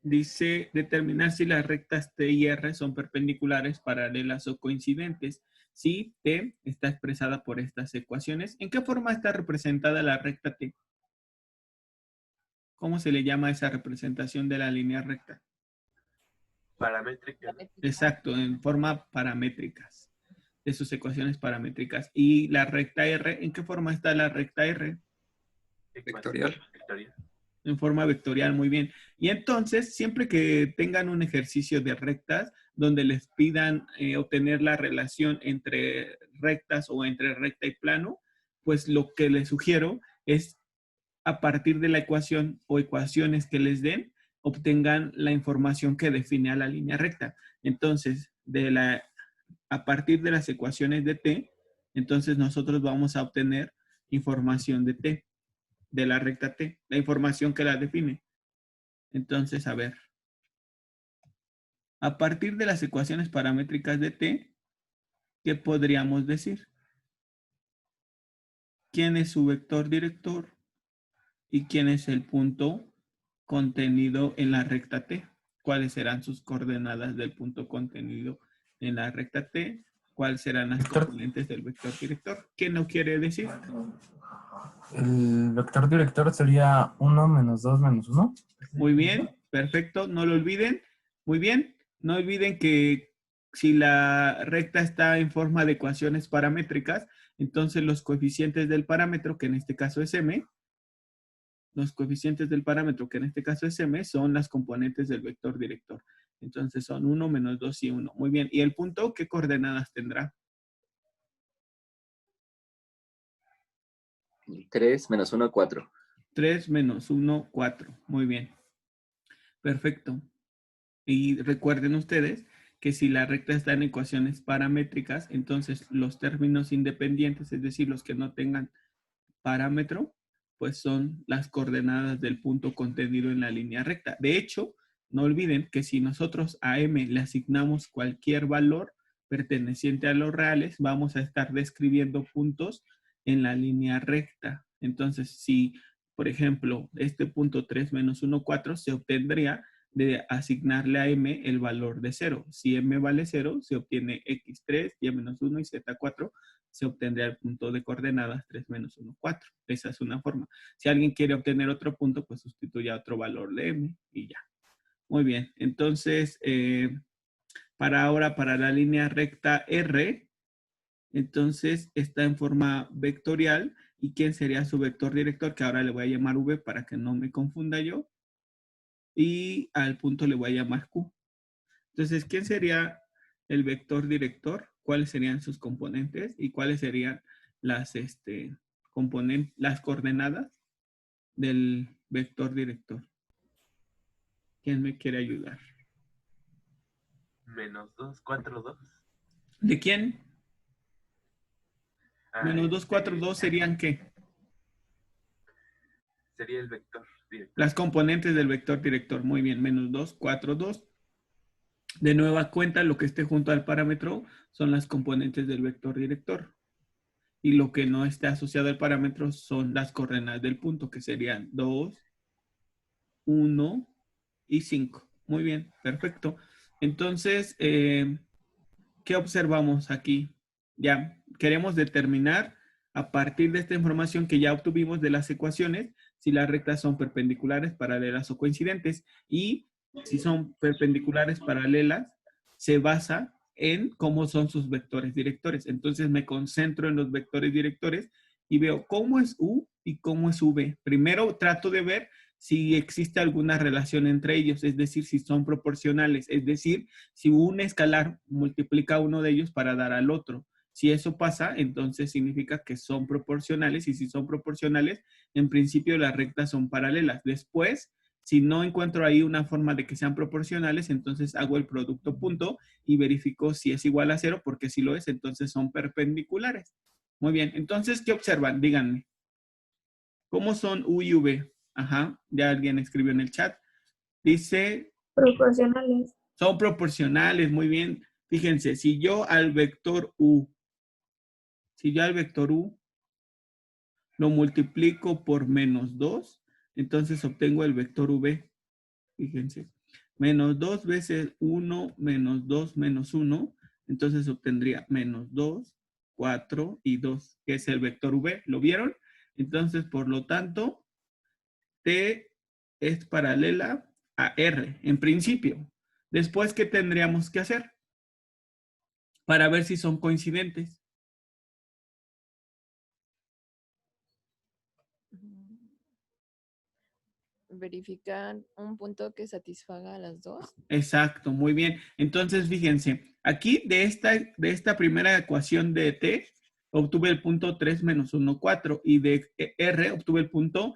dice determinar si las rectas T y R son perpendiculares, paralelas o coincidentes. Si T está expresada por estas ecuaciones. ¿En qué forma está representada la recta T? ¿Cómo se le llama esa representación de la línea recta? Paramétrica. Exacto, en forma paramétricas, de sus ecuaciones paramétricas. ¿Y la recta R? ¿En qué forma está la recta R? Vectorial. En forma vectorial, muy bien. Y entonces, siempre que tengan un ejercicio de rectas, donde les pidan obtener la relación entre rectas o entre recta y plano, pues lo que les sugiero es, a partir de la ecuación o ecuaciones que les den, obtengan la información que define a la línea recta. Entonces, a partir de las ecuaciones de T, entonces nosotros vamos a obtener información de T, de la recta T, la información que la define. Entonces, a ver. A partir de las ecuaciones paramétricas de T, ¿qué podríamos decir? ¿Quién es su vector director? ¿Y quién es el punto contenido en la recta T? ¿Cuáles serán sus coordenadas del punto contenido en la recta T? ¿Cuáles serán las componentes del vector director? ¿Qué no quiere decir? El vector director sería 1 menos 2 menos 1. Muy bien, perfecto, no lo olviden. Muy bien, no olviden que si la recta está en forma de ecuaciones paramétricas, entonces los coeficientes del parámetro, que en este caso es m, los coeficientes del parámetro, que en este caso es m, son las componentes del vector director. Entonces son 1 menos 2 y 1. Muy bien, ¿y el punto qué coordenadas tendrá? 3 menos 1, 4. 3 menos 1, 4. Muy bien. Perfecto. Y recuerden ustedes que si la recta está en ecuaciones paramétricas, entonces los términos independientes, es decir, los que no tengan parámetro, pues son las coordenadas del punto contenido en la línea recta. De hecho, no olviden que si nosotros a m le asignamos cualquier valor perteneciente a los reales, vamos a estar describiendo puntos en la línea recta. Entonces, si, por ejemplo, este punto 3 menos 1, 4 se obtendría de asignarle a m el valor de 0. Si m vale 0, se obtiene x3, y menos 1 y z4, se obtendría el punto de coordenadas 3 menos 1, 4. Esa es una forma. Si alguien quiere obtener otro punto, pues sustituye a otro valor de m y ya. Muy bien. Entonces, para la línea recta R, entonces está en forma vectorial. ¿Y quién sería su vector director? Que ahora le voy a llamar V para que no me confunda yo. Y al punto le voy a llamar Q. Entonces, ¿quién sería el vector director? ¿Cuáles serían sus componentes? ¿Y cuáles serían las, las coordenadas del vector director? ¿Quién me quiere ayudar? Menos 2, 4, 2. ¿De quién? Menos 2, 4, 2 serían ¿qué? Sería el vector director. Las componentes del vector director. Muy bien, menos 2, 4, 2. De nueva cuenta, lo que esté junto al parámetro son las componentes del vector director. Y lo que no esté asociado al parámetro son las coordenadas del punto, que serían 2, 1 y 5. Muy bien, perfecto. Entonces, ¿qué observamos aquí? Ya queremos determinar a partir de esta información que ya obtuvimos de las ecuaciones si las rectas son perpendiculares, paralelas o coincidentes. Y si son perpendiculares, paralelas, se basa en cómo son sus vectores directores. Entonces me concentro en los vectores directores y veo cómo es U y cómo es V. Primero trato de ver si existe alguna relación entre ellos, es decir, si son proporcionales, es decir, si un escalar multiplica a uno de ellos para dar al otro. Si eso pasa, entonces significa que son proporcionales, y si son proporcionales, en principio las rectas son paralelas. Después, si no encuentro ahí una forma de que sean proporcionales, entonces hago el producto punto y verifico si es igual a 0, porque si lo es, entonces son perpendiculares. Muy bien, entonces, ¿qué observan? Díganme. ¿Cómo son U y V? Ajá, ya alguien escribió en el chat. Dice... Proporcionales. Son proporcionales, muy bien. Fíjense, si yo al vector U lo multiplico por menos 2, entonces obtengo el vector V. fíjense, menos 2 veces 1 menos 2 menos 1, entonces obtendría menos 2, 4 y 2, que es el vector V. ¿Lo vieron? Entonces, por lo tanto, T es paralela a R, en principio. Después, ¿qué tendríamos que hacer? Para ver si son coincidentes. Verificar un punto que satisfaga a las dos. Exacto, muy bien. Entonces, fíjense, aquí de esta primera ecuación de T, obtuve el punto 3 menos 1, 4, y de R obtuve el punto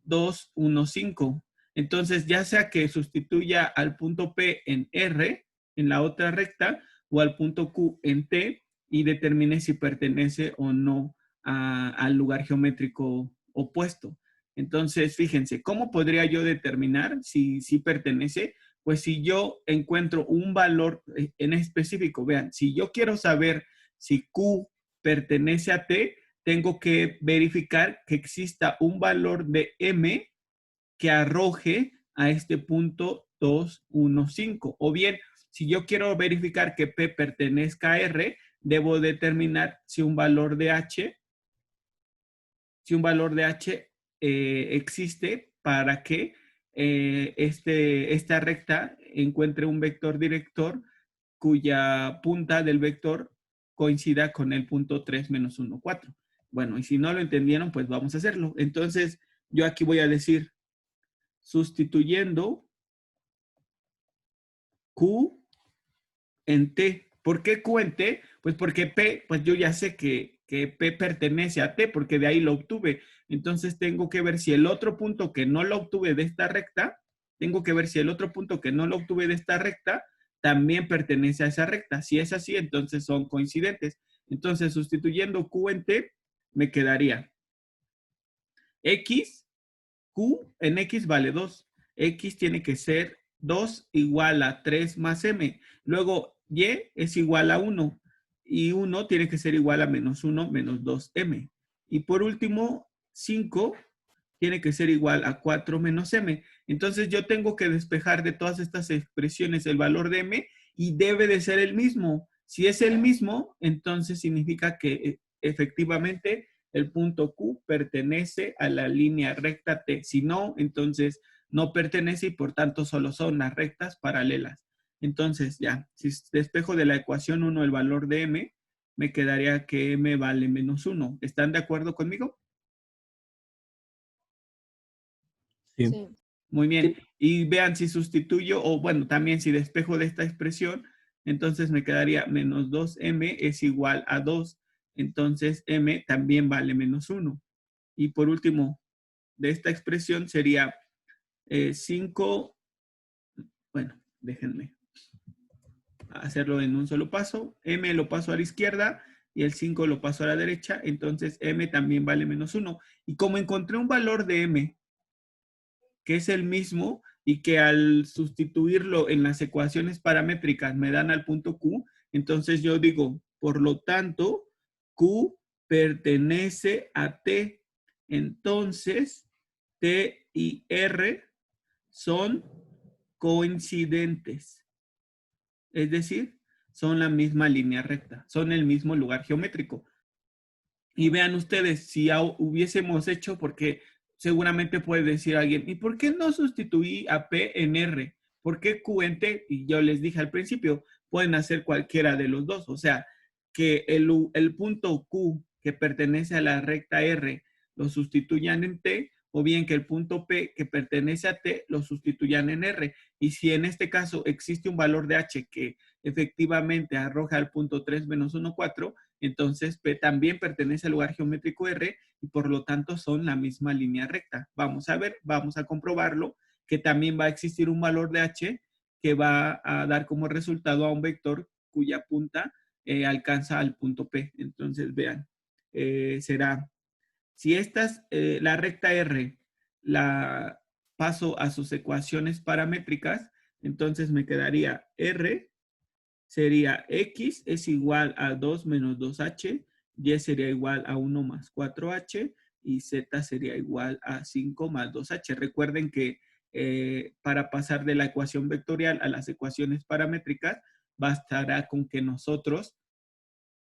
2, 1, 5. Entonces, ya sea que sustituya al punto P en R, en la otra recta, o al punto Q en T, y determine si pertenece o no al lugar geométrico opuesto. Entonces, fíjense, ¿cómo podría yo determinar si pertenece? Pues si yo encuentro un valor en específico, vean, si yo quiero saber si Q pertenece a T, tengo que verificar que exista un valor de M que arroje a este punto 2, 1, 5. O bien, si yo quiero verificar que P pertenezca a R, debo determinar si un valor de H existe para que esta recta encuentre un vector director cuya punta del vector coincida con el punto 3 menos 1, 4. Bueno, y si no lo entendieron, pues vamos a hacerlo. Entonces, yo aquí voy a decir, sustituyendo Q en T. ¿Por qué Q en T? Pues porque P, pues yo ya sé que P pertenece a T, porque de ahí lo obtuve. Entonces tengo que ver si el otro punto que no lo obtuve de esta recta, también pertenece a esa recta. Si es así, entonces son coincidentes. Entonces, sustituyendo Q en T, me quedaría X, Q en X vale 2. X tiene que ser 2 igual a 3 más M. Luego, Y es igual a 1. Y 1 tiene que ser igual a menos 1 menos 2M. Y por último, 5 tiene que ser igual a 4 menos M. Entonces yo tengo que despejar de todas estas expresiones el valor de M y debe de ser el mismo. Si es el mismo, entonces significa que efectivamente el punto Q pertenece a la línea recta T. Si no, entonces no pertenece y por tanto solo son las rectas paralelas. Entonces ya, si despejo de la ecuación 1 el valor de M, me quedaría que M vale menos 1. ¿Están de acuerdo conmigo? Sí. Sí. Muy bien. Sí. Y vean si sustituyo, o bueno, también si despejo de esta expresión, entonces me quedaría menos 2M es igual a 2. Entonces M también vale menos 1. Y por último, de esta expresión sería 5, bueno, déjenme hacerlo en un solo paso. M lo paso a la izquierda y el 5 lo paso a la derecha. Entonces M también vale menos 1. Y como encontré un valor de M que es el mismo y que al sustituirlo en las ecuaciones paramétricas me dan al punto Q, entonces yo digo, por lo tanto, Q pertenece a T. Entonces, T y R son coincidentes. Es decir, son la misma línea recta, son el mismo lugar geométrico. Y vean ustedes, si hubiésemos hecho, porque seguramente puede decir alguien, ¿y por qué no sustituí a P en R? ¿Por qué Q en T? Y yo les dije al principio, pueden hacer cualquiera de los dos. O sea, que el punto Q que pertenece a la recta R lo sustituyan en T, o bien que el punto P que pertenece a T lo sustituyan en R. Y si en este caso existe un valor de H que efectivamente arroja al punto 3 menos 1, 4, entonces P también pertenece al lugar geométrico R y por lo tanto son la misma línea recta. Vamos a ver, vamos a comprobarlo, que también va a existir un valor de H que va a dar como resultado a un vector cuya punta alcanza al punto P. Entonces vean, será, si la recta R la paso a sus ecuaciones paramétricas, entonces me quedaría R sería X es igual a 2 menos 2H, Y sería igual a 1 más 4H y Z sería igual a 5 más 2H. Recuerden que para pasar de la ecuación vectorial a las ecuaciones paramétricas, bastará con que nosotros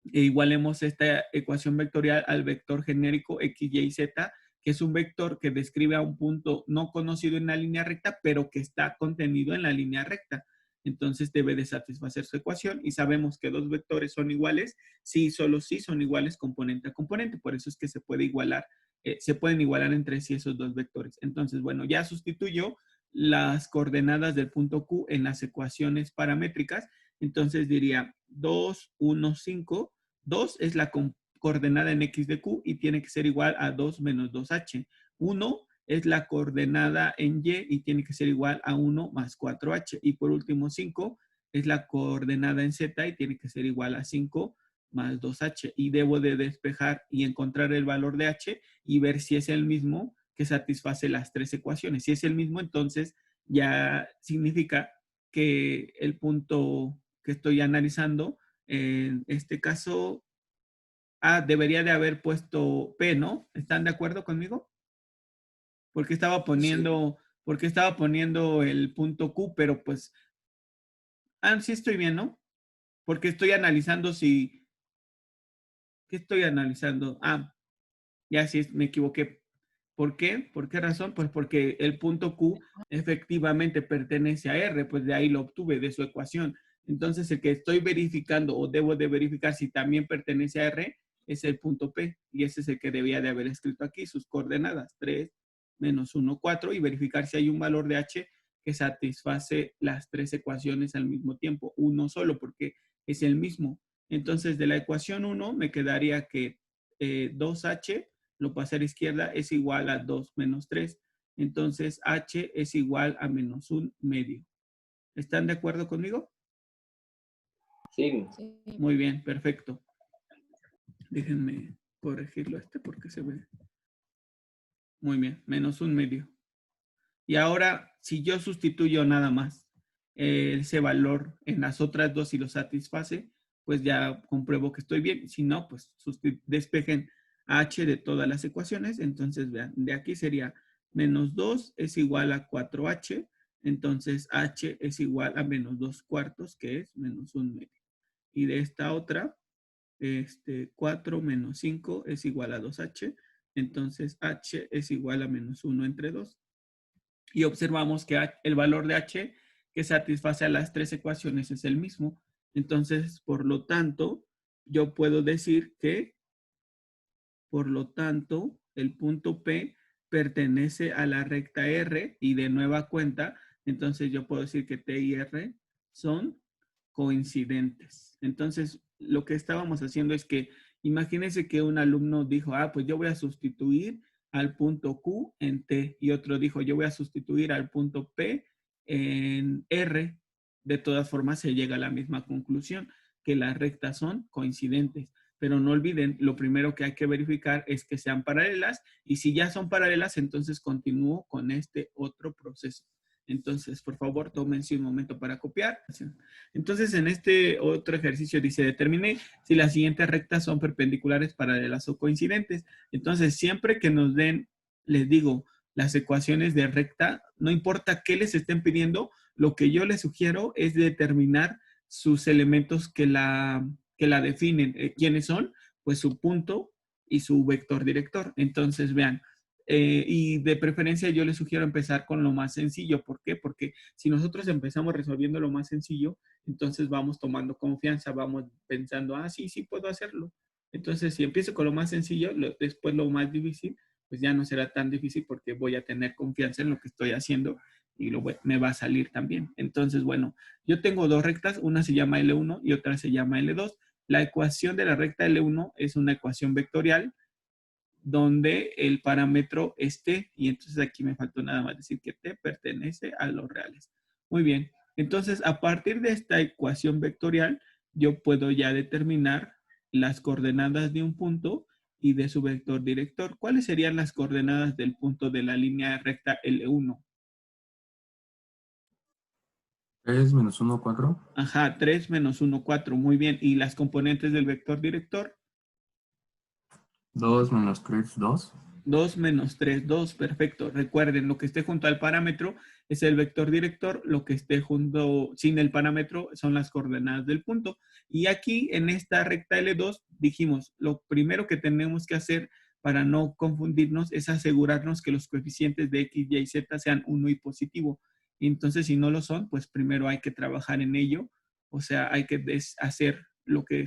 igualemos esta ecuación vectorial al vector genérico x, y, z, que es un vector que describe a un punto no conocido en la línea recta, pero que está contenido en la línea recta. Entonces debe de satisfacer su ecuación y sabemos que dos vectores son iguales si solo si son iguales componente a componente. Por eso es que se puede igualar, se pueden igualar entre sí esos dos vectores. Entonces, bueno, ya sustituyo las coordenadas del punto Q en las ecuaciones paramétricas. Entonces diría 2, 1, 5. 2 es la coordenada en x de q y tiene que ser igual a 2 menos 2h. 1 es la coordenada en y y tiene que ser igual a 1 más 4h. Y por último 5 es la coordenada en z y tiene que ser igual a 5 más 2h. Y debo de despejar y encontrar el valor de h y ver si es el mismo que satisface las tres ecuaciones. Si es el mismo, entonces ya significa que el punto que estoy analizando, en este caso, debería de haber puesto P, ¿no? ¿Están de acuerdo conmigo? Porque estaba poniendo, el punto Q, pero pues, sí estoy bien, ¿no? Porque estoy analizando si, ¿qué estoy analizando? Ya sí, me equivoqué. ¿Por qué? ¿Por qué razón? Pues porque el punto Q efectivamente pertenece a R, pues de ahí lo obtuve, de su ecuación. Entonces, el que estoy verificando o debo de verificar si también pertenece a R es el punto P. Y ese es el que debía de haber escrito aquí, sus coordenadas, 3, menos 1, 4, y verificar si hay un valor de H que satisface las tres ecuaciones al mismo tiempo. Uno solo, porque es el mismo. Entonces, de la ecuación 1 me quedaría que 2H lo pasé a la izquierda, es igual a 2 menos 3. Entonces, h es igual a menos 1 medio. ¿Están de acuerdo conmigo? Sí. Sí. Muy bien, perfecto. Déjenme corregirlo porque se ve. Muy bien, menos 1 medio. Y ahora, si yo sustituyo nada más ese valor en las otras dos y lo satisface, pues ya compruebo que estoy bien. Si no, pues despejen h de todas las ecuaciones. Entonces, vean, de aquí sería menos 2 es igual a 4h. Entonces, h es igual a menos 2 cuartos, que es menos 1 medio. Y de esta otra, 4 menos 5 es igual a 2h. Entonces, h es igual a menos 1 entre 2. Y observamos que el valor de h que satisface a las tres ecuaciones es el mismo. Entonces, por lo tanto, yo puedo decir que, por lo tanto, el punto P pertenece a la recta R y de nueva cuenta, entonces yo puedo decir que T y R son coincidentes. Entonces, lo que estábamos haciendo es que, imagínense que un alumno dijo, pues yo voy a sustituir al punto Q en T y otro dijo, yo voy a sustituir al punto P en R. De todas formas, se llega a la misma conclusión, que las rectas son coincidentes. Pero no olviden, lo primero que hay que verificar es que sean paralelas y si ya son paralelas, entonces continúo con este otro proceso. Entonces, por favor, tómense un momento para copiar. Entonces, en este otro ejercicio dice, determine si las siguientes rectas son perpendiculares, paralelas o coincidentes. Entonces, siempre que nos den, les digo, las ecuaciones de recta, no importa qué les estén pidiendo, lo que yo les sugiero es determinar sus elementos que la definen. ¿Quiénes son? Pues su punto y su vector director. Entonces, vean, y de preferencia yo les sugiero empezar con lo más sencillo. ¿Por qué? Porque si nosotros empezamos resolviendo lo más sencillo, entonces vamos tomando confianza, vamos pensando, sí, sí puedo hacerlo. Entonces, si empiezo con lo más sencillo, después lo más difícil, pues ya no será tan difícil porque voy a tener confianza en lo que estoy haciendo y me va a salir también. Entonces, bueno, yo tengo dos rectas, una se llama L1 y otra se llama L2. La ecuación de la recta L1 es una ecuación vectorial donde el parámetro es t, y entonces aquí me faltó nada más decir que t pertenece a los reales. Muy bien, entonces a partir de esta ecuación vectorial, yo puedo ya determinar las coordenadas de un punto y de su vector director. ¿Cuáles serían las coordenadas del punto de la línea recta L1? 3 menos 1, 4. Ajá, 3 menos 1, 4. Muy bien. ¿Y las componentes del vector director? 2 menos 3, 2. 2 menos 3, 2, perfecto. Recuerden, lo que esté junto al parámetro es el vector director, lo que esté junto sin el parámetro son las coordenadas del punto. Y aquí en esta recta L2 dijimos, lo primero que tenemos que hacer para no confundirnos es asegurarnos que los coeficientes de X, Y y Z sean 1 y positivo. Entonces, si no lo son, pues primero hay que trabajar en ello. O sea, hay que hacer lo que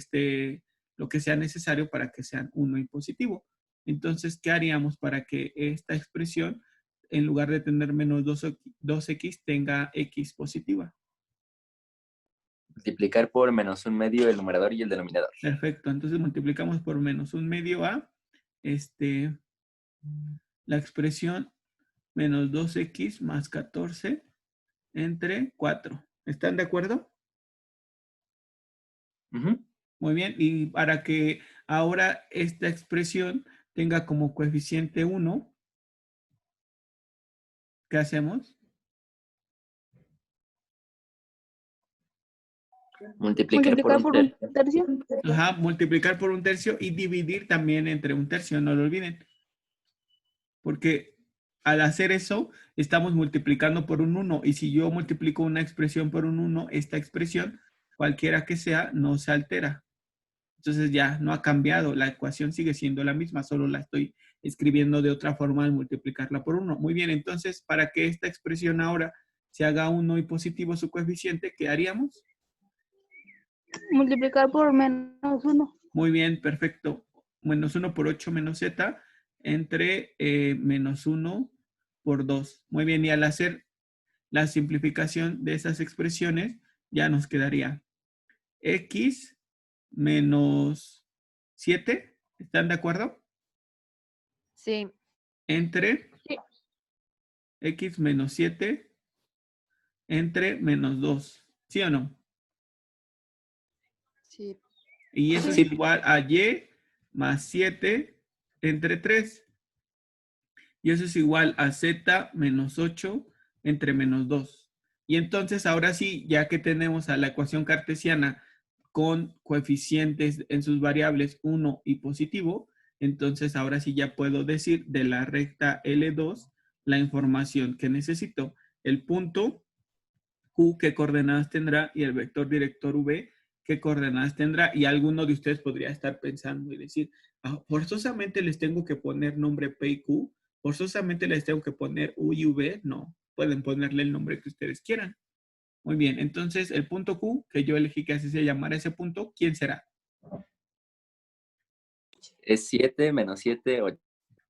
sea necesario para que sean 1 y positivo. Entonces, ¿qué haríamos para que esta expresión, en lugar de tener menos 2x, tenga x positiva? Multiplicar por menos un medio el numerador y el denominador. Perfecto. Entonces, multiplicamos por menos un medio a la expresión menos 2x más 14 entre 4. ¿Están de acuerdo? Ujú. Muy bien. Y para que ahora esta expresión tenga como coeficiente 1, ¿qué hacemos? Multiplicar por un Multiplicar por un tercio. tercio. Ajá, multiplicar por un tercio y dividir también entre un tercio, no lo olviden. Porque al hacer eso, estamos multiplicando por un 1. Y si yo multiplico una expresión por un 1, esta expresión, cualquiera que sea, no se altera. Entonces ya no ha cambiado. La ecuación sigue siendo la misma, solo la estoy escribiendo de otra forma al multiplicarla por 1. Muy bien, entonces, para que esta expresión ahora se haga 1 y positivo su coeficiente, ¿qué haríamos? Multiplicar por menos 1. Muy bien, perfecto. Menos 1 por 8 menos z entre menos 1 por 2. Muy bien, y al hacer la simplificación de esas expresiones, ya nos quedaría x menos 7. ¿Están de acuerdo? Sí, Entre Sí. x menos 7 entre menos 2. ¿Sí o no? sí, Y eso es Sí. igual a y más 7 entre 3. Y eso es igual a z menos 8 entre menos 2. Y entonces ahora sí, ya que tenemos a la ecuación cartesiana con coeficientes en sus variables 1 y positivo, entonces ahora sí ya puedo decir de la recta L2 la información que necesito. El punto Q, qué coordenadas tendrá, y el vector director V, qué coordenadas tendrá. Y alguno de ustedes podría estar pensando y decir, forzosamente les tengo que poner nombre P y Q, forzosamente les tengo que poner U y V. No, pueden ponerle el nombre que ustedes quieran. Muy bien, entonces el punto Q, que yo elegí que así se llamara ese punto, ¿quién será? Es 7 menos 7, 8.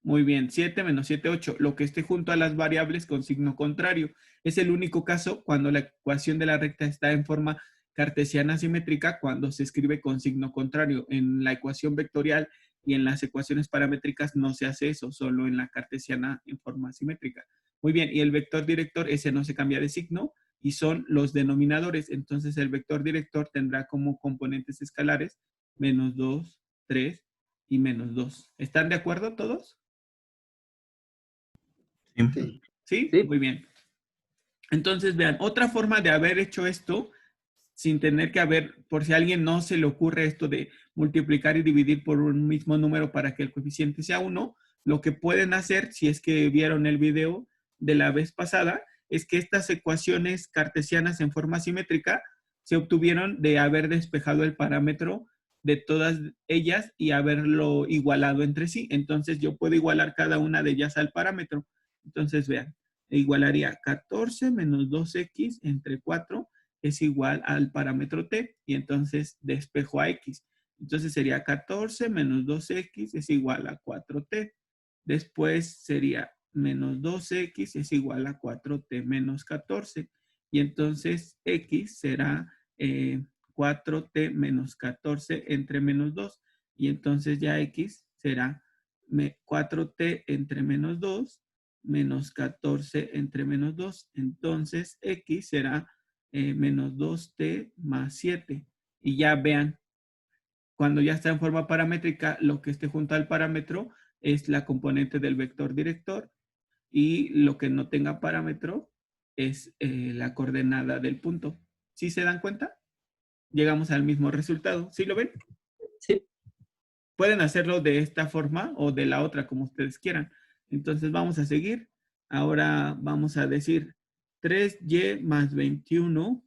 Muy bien, 7 menos 7, 8. Lo que esté junto a las variables con signo contrario. Es el único caso cuando la ecuación de la recta está en forma cartesiana simétrica, cuando se escribe con signo contrario. En la ecuación vectorial y en las ecuaciones paramétricas no se hace eso, solo en la cartesiana en forma simétrica. Muy bien, y el vector director, ese no se cambia de signo y son los denominadores. Entonces el vector director tendrá como componentes escalares menos 2, 3 y menos 2. ¿Están de acuerdo todos? Sí. ¿Sí? Sí. Muy bien. Entonces, vean, otra forma de haber hecho esto, sin tener que haber, por si a alguien no se le ocurre esto de multiplicar y dividir por un mismo número para que el coeficiente sea 1, lo que pueden hacer, si es que vieron el video de la vez pasada, es que estas ecuaciones cartesianas en forma simétrica se obtuvieron de haber despejado el parámetro de todas ellas y haberlo igualado entre sí. Entonces, yo puedo igualar cada una de ellas al parámetro. Entonces, vean, igualaría 14 menos 2x entre 4 es igual al parámetro t, y entonces despejo a x. Entonces sería 14 menos 2x es igual a 4t. Después sería menos 2x es igual a 4t menos 14. Y entonces x será 4t menos 14 entre menos 2. Y entonces ya x será 4t entre menos 2 menos 14 entre menos 2. Entonces x será menos 2t más 7. Y ya vean, cuando ya está en forma paramétrica, lo que esté junto al parámetro es la componente del vector director, y lo que no tenga parámetro es la coordenada del punto. ¿Sí se dan cuenta? Llegamos al mismo resultado. ¿Sí lo ven? Sí. Pueden hacerlo de esta forma o de la otra, como ustedes quieran. Entonces vamos a seguir. Ahora vamos a decir 3y más 21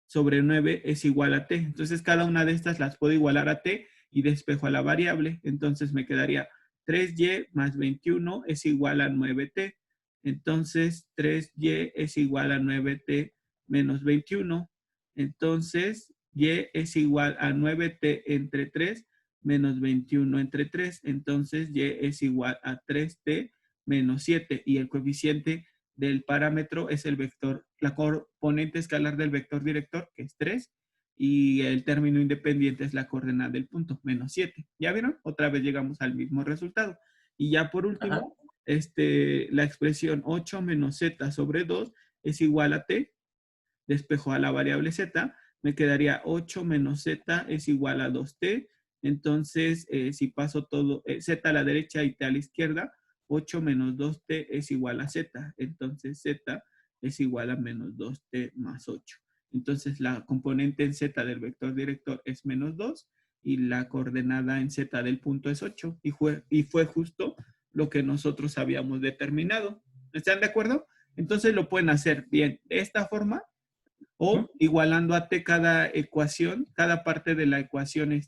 sobre 9 es igual a t. Entonces cada una de estas las puedo igualar a t y despejo a la variable. Entonces me quedaría 3y más 21 es igual a 9t. Entonces 3y es igual a 9t menos 21. Entonces y es igual a 9t entre 3 menos 21 entre 3. Entonces y es igual a 3t menos 7. Y el coeficiente del parámetro es el vector, la componente escalar del vector director, que es 3, y el término independiente es la coordenada del punto, menos 7. ¿Ya vieron? Otra vez llegamos al mismo resultado. Y ya por último, la expresión 8 menos z sobre 2 es igual a t. Despejo a la variable z, me quedaría 8 menos z es igual a 2t. Entonces, si paso todo, z a la derecha y t a la izquierda, 8 menos 2t es igual a z. Entonces, z es igual a menos 2t más 8. Entonces, la componente en z del vector director es menos 2 y la coordenada en z del punto es 8. Y fue justo lo que nosotros habíamos determinado. ¿Están de acuerdo? Entonces, lo pueden hacer bien de esta forma o igualando a t cada ecuación, cada parte de la ecuación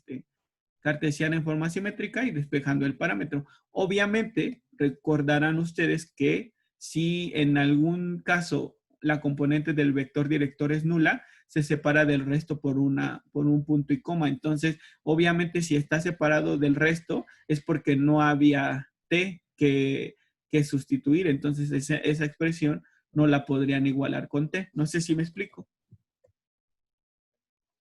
cartesiana en forma simétrica y despejando el parámetro. Obviamente, recordarán ustedes que si en algún caso la componente del vector director es nula, se separa del resto por un punto y coma. Entonces, obviamente, si está separado del resto, es porque no había t que sustituir. Entonces, esa expresión no la podrían igualar con t. No sé si me explico.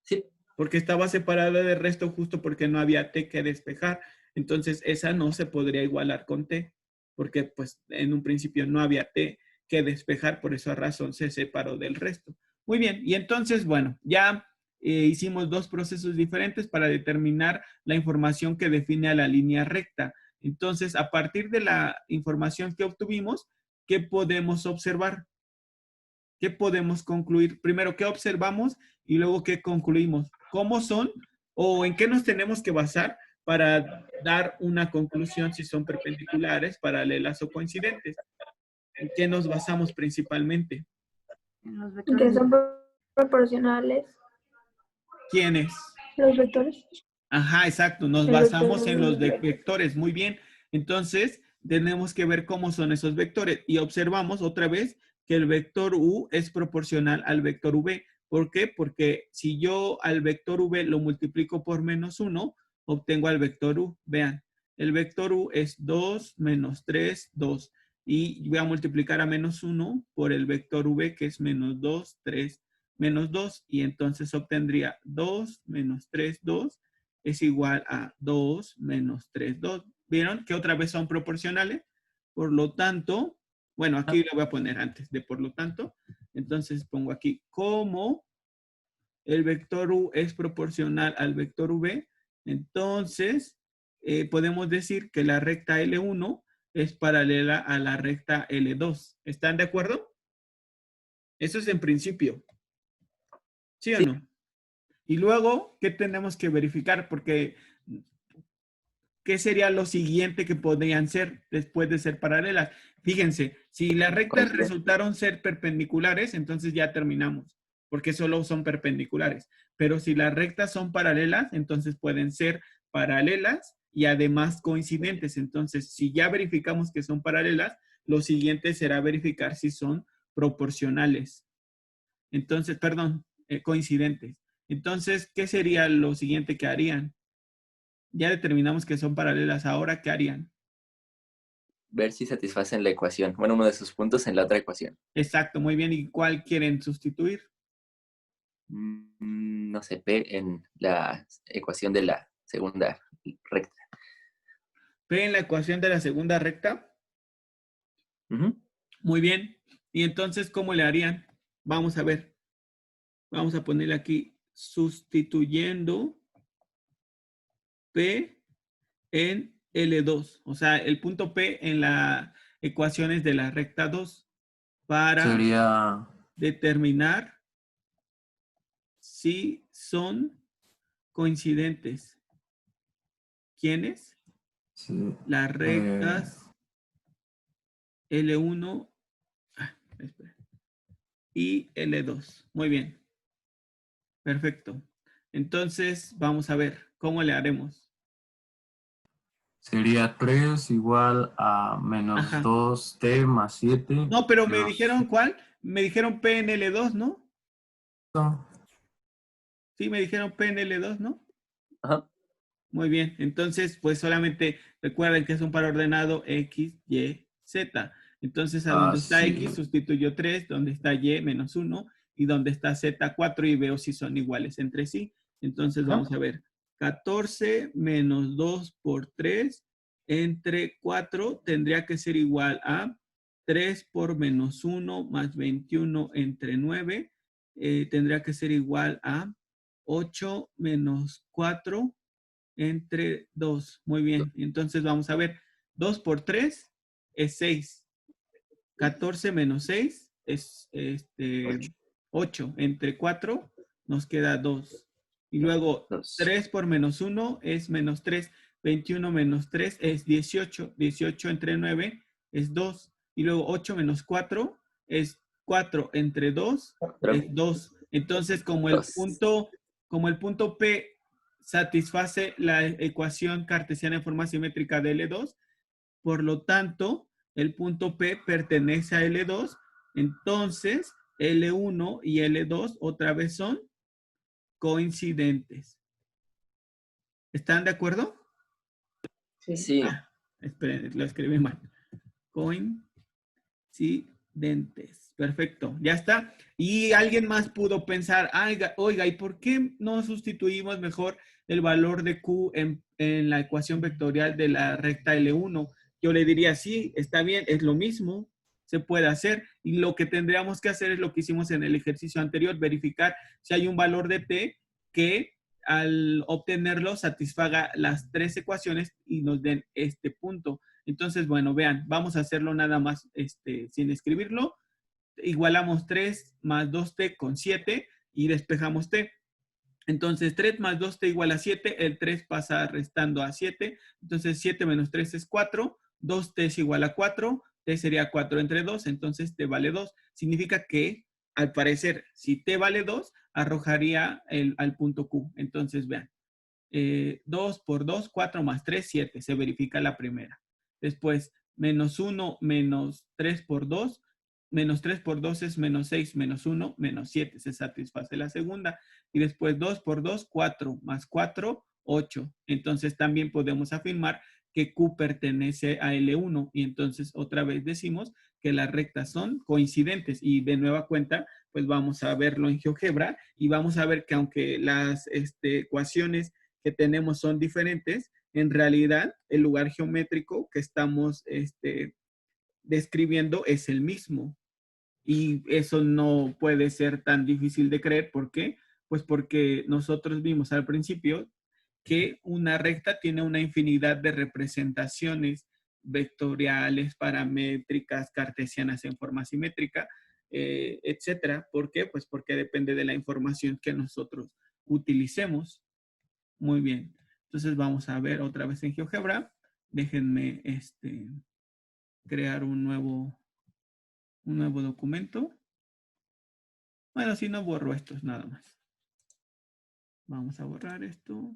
Sí. Porque estaba separada del resto justo porque no había t que despejar. Entonces, esa no se podría igualar con t, porque pues en un principio no había t que despejar, por esa razón se separó del resto. Muy bien, y entonces, bueno, ya hicimos dos procesos diferentes para determinar la información que define a la línea recta. Entonces, a partir de la información que obtuvimos, ¿qué podemos observar? ¿Qué podemos concluir? Primero, ¿qué observamos? Y luego, ¿qué concluimos? ¿Cómo son o en qué nos tenemos que basar para dar una conclusión si son perpendiculares, paralelas o coincidentes? ¿En qué nos basamos principalmente? Los Que vectores. son proporcionales ¿Quiénes? los vectores. Ajá, exacto. Nos El basamos vector en los recto. vectores. Muy bien. Entonces, tenemos que ver cómo son esos vectores. Y observamos otra vez que el vector u es proporcional al vector v. ¿Por qué? Porque si yo al vector v lo multiplico por menos 1, obtengo al vector u. Vean, el vector u es 2 menos 3, 2. Y voy a multiplicar a menos 1 por el vector v, que es menos 2, 3, menos 2. Y entonces obtendría 2 menos 3, 2 es igual a 2 menos 3, 2. ¿Vieron que otra vez son proporcionales? Por lo tanto, bueno, aquí lo voy a poner antes de por lo tanto. Entonces pongo aquí como el vector u es proporcional al vector v. Entonces, podemos decir que la recta L1 es paralela a la recta L2. ¿Están de acuerdo? Eso es en principio. ¿Sí o no? Y luego, ¿qué tenemos que verificar? Porque, ¿qué sería lo siguiente que podrían ser después de ser paralelas? Fíjense, si las rectas resultaron ser perpendiculares, entonces ya terminamos, porque solo son perpendiculares. Pero si las rectas son paralelas, entonces pueden ser paralelas y además coincidentes. Entonces, si ya verificamos que son paralelas, lo siguiente será verificar si son proporcionales. Entonces, perdón, coincidentes. Entonces, ¿qué sería lo siguiente que harían? Ya determinamos que son paralelas. Ahora, ¿qué harían? Ver si satisfacen la ecuación. Bueno, uno de sus puntos en la otra ecuación. Exacto, muy bien. ¿Y cuál quieren sustituir? No sé, P en la ecuación de la segunda recta. P en la ecuación de la segunda recta. Muy bien. Y entonces, ¿cómo le harían? Vamos a ver. Vamos a ponerle aquí sustituyendo P en L2. O sea, el punto P en las ecuaciones de la recta 2 para Sería determinar si son coincidentes. ¿Quiénes? sí, Las rectas L1 espera, y L2. Muy bien. Perfecto. Entonces, vamos a ver cómo le haremos. Sería 3 igual a menos Ajá. 2t más 7. No, pero me menos dijeron ¿cuál? Me dijeron P en L2, ¿no? esto. Sí, me dijeron P en L2, ¿no? Ajá. Muy bien. Entonces, pues solamente recuerden que es un par ordenado X, Y, Z. Entonces, a donde está Así. X sustituyo 3, donde está Y menos 1 y donde está Z 4 y veo si son iguales entre sí. Entonces, Ajá. vamos a ver. 14 menos 2 por 3 entre 4 tendría que ser igual a 3 por menos 1 más 21 entre 9. Tendría que ser igual a 8 menos 4 entre 2. Muy bien. Entonces vamos a ver. 2 por 3 es 6. 14 menos 6 es 8. Entre 4 nos queda 2. Y luego 2. 3 por menos 1 es menos 3. 21 menos 3 es 18. 18 entre 9 es 2. Y luego 8 menos 4 es 4 entre 2 es 2. Entonces, como el 2. punto P satisface la ecuación cartesiana en forma simétrica de L2, por lo tanto, el punto P pertenece a L2, entonces L1 y L2 otra vez son coincidentes. ¿Están de acuerdo? Sí. Esperen, lo escribí mal. Coincidentes. Perfecto, ya está. Y alguien más pudo pensar, oiga, ¿y por qué no sustituimos mejor el valor de Q en la ecuación vectorial de la recta L1? Yo le diría, sí, está bien, es lo mismo, se puede hacer. Y lo que tendríamos que hacer es lo que hicimos en el ejercicio anterior, verificar si hay un valor de T que al obtenerlo satisfaga las tres ecuaciones y nos den este punto. Entonces, bueno, vean, vamos a hacerlo nada más sin escribirlo. Igualamos 3 más 2t con 7 y despejamos t. Entonces, 3 más 2t igual a 7. El 3 pasa restando a 7. Entonces, 7 menos 3 es 4. 2t es igual a 4. T sería 4 entre 2. Entonces, t vale 2. Significa que, al parecer, si t vale 2, arrojaría al punto Q. Entonces, vean. 2 por 2, 4 más 3, 7. Se verifica la primera. Después, menos 1 menos 3 por 2. Menos 3 por 2 es menos 6, menos 1, menos 7. Se satisface la segunda. Y después 2 por 2, 4. Más 4, 8. Entonces también podemos afirmar que Q pertenece a L1. Y entonces otra vez decimos que las rectas son coincidentes. Y de nueva cuenta, pues vamos a verlo en GeoGebra. Y vamos a ver que aunque las ecuaciones que tenemos son diferentes, en realidad el lugar geométrico que estamos describiendo es el mismo. Y eso no puede ser tan difícil de creer. ¿Por qué? Pues porque nosotros vimos al principio que una recta tiene una infinidad de representaciones vectoriales, paramétricas, cartesianas en forma simétrica, etcétera. ¿Por qué? Pues porque depende de la información que nosotros utilicemos. Muy bien. Entonces vamos a ver otra vez en GeoGebra. Déjenme crear un nuevo documento. Bueno, si no borro estos nada más. Vamos a borrar esto.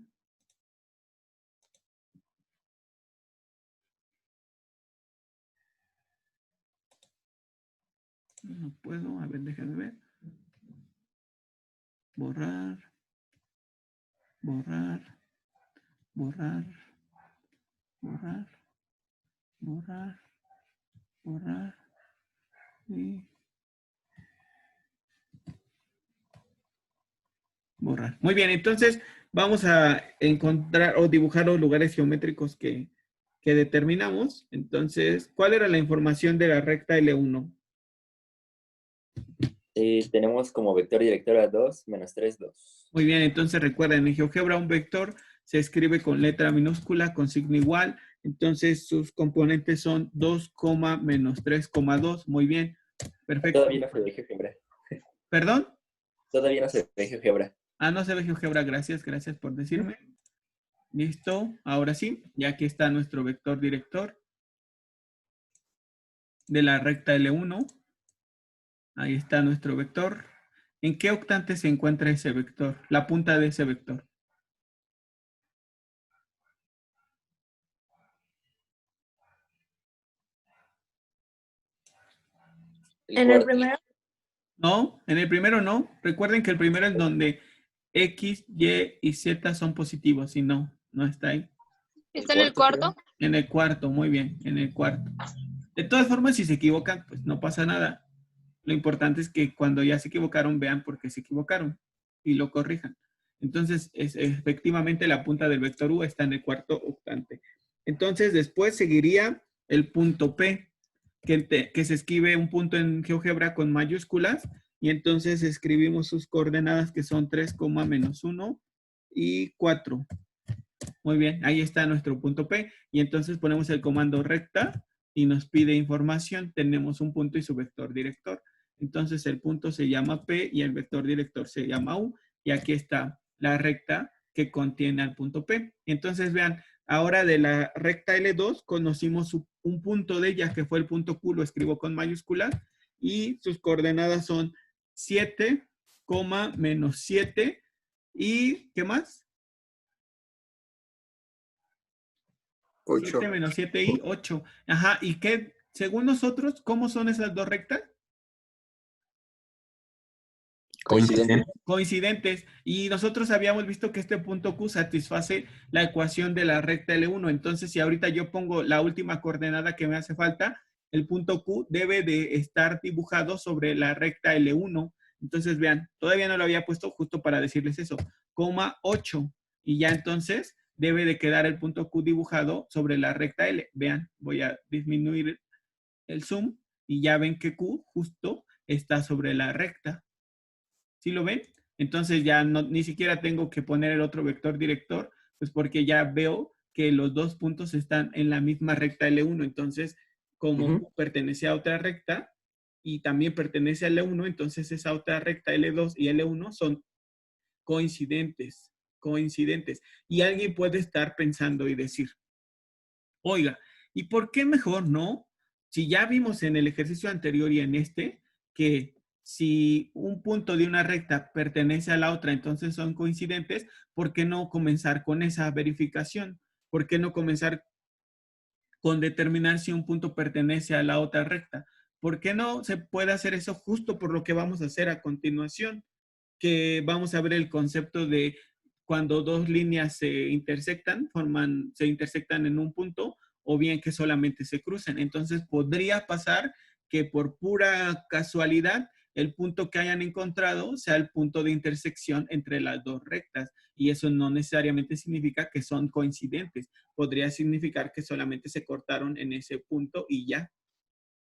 No puedo. A ver, déjenme ver. Borrar. Borrar. Borrar. Borrar. Borrar. Borrar. Y borrar. Muy bien, entonces vamos a encontrar o dibujar los lugares geométricos que determinamos. Entonces, ¿cuál era la información de la recta L1? Tenemos como vector director a 2, menos 3, 2. Muy bien, entonces recuerden, en GeoGebra un vector se escribe con letra minúscula, con signo igual. Entonces sus componentes son 2, menos 3,2. Muy bien, perfecto. Todavía no se ve GeoGebra. ¿Perdón? Todavía no se ve GeoGebra. Ah, no se ve GeoGebra, gracias por decirme. Listo, ahora sí, ya aquí está nuestro vector director. de la recta L1. Ahí está nuestro vector. ¿En qué octante se encuentra ese vector? La punta de ese vector. En el primero. No, en el primero no. Recuerden que el primero es donde X, Y y Z son positivos. Y no, no está ahí. ¿Está en el cuarto? En el cuarto, muy bien, en el cuarto. De todas formas, si se equivocan, pues no pasa nada. Lo importante es que cuando ya se equivocaron, vean por qué se equivocaron y lo corrijan. Entonces, efectivamente, la punta del vector U está en el cuarto octante. Entonces, después seguiría el punto P, que se escribe un punto en GeoGebra con mayúsculas, y entonces escribimos sus coordenadas, que son 3, -1 y 4. Muy bien, ahí está nuestro punto P, y entonces ponemos el comando recta y nos pide información. Tenemos un punto y su vector director. Entonces el punto se llama P y el vector director se llama U, y aquí está la recta que contiene al punto P. Entonces vean, ahora de la recta L2 conocimos un punto de ella, que fue el punto Q, lo escribo con mayúsculas, y sus coordenadas son 7, -7, y ¿qué más? 8. 7 menos 7 y 8. Ajá, ¿y qué? Según nosotros, ¿cómo son esas dos rectas? Coincidente. Coincidentes. Y nosotros habíamos visto que este punto Q satisface la ecuación de la recta L1. Entonces, si ahorita yo pongo la última coordenada que me hace falta, el punto Q debe de estar dibujado sobre la recta L1. Entonces, vean, todavía no lo había puesto justo para decirles eso. 8. Y ya entonces debe de quedar el punto Q dibujado sobre la recta L. Vean, voy a disminuir el zoom y ya ven que Q justo está sobre la recta. ¿Sí lo ven? Entonces ya no, ni siquiera tengo que poner el otro vector director, pues porque ya veo que los dos puntos están en la misma recta L1. Entonces, como Q pertenece a otra recta y también pertenece a L1, entonces esa otra recta L2 y L1 son coincidentes. Y alguien puede estar pensando y decir, oiga, ¿y por qué mejor no? Si ya vimos en el ejercicio anterior y en este, que si un punto de una recta pertenece a la otra, entonces son coincidentes, ¿por qué no comenzar con esa verificación? ¿Por qué no comenzar con determinar si un punto pertenece a la otra recta? ¿Por qué no se puede hacer eso justo por lo que vamos a hacer a continuación? Que vamos a ver el concepto de cuando dos líneas se intersectan en un punto, o bien que solamente se crucen. Entonces podría pasar que por pura casualidad el punto que hayan encontrado sea el punto de intersección entre las dos rectas, y eso no necesariamente significa que son coincidentes. Podría significar que solamente se cortaron en ese punto y ya.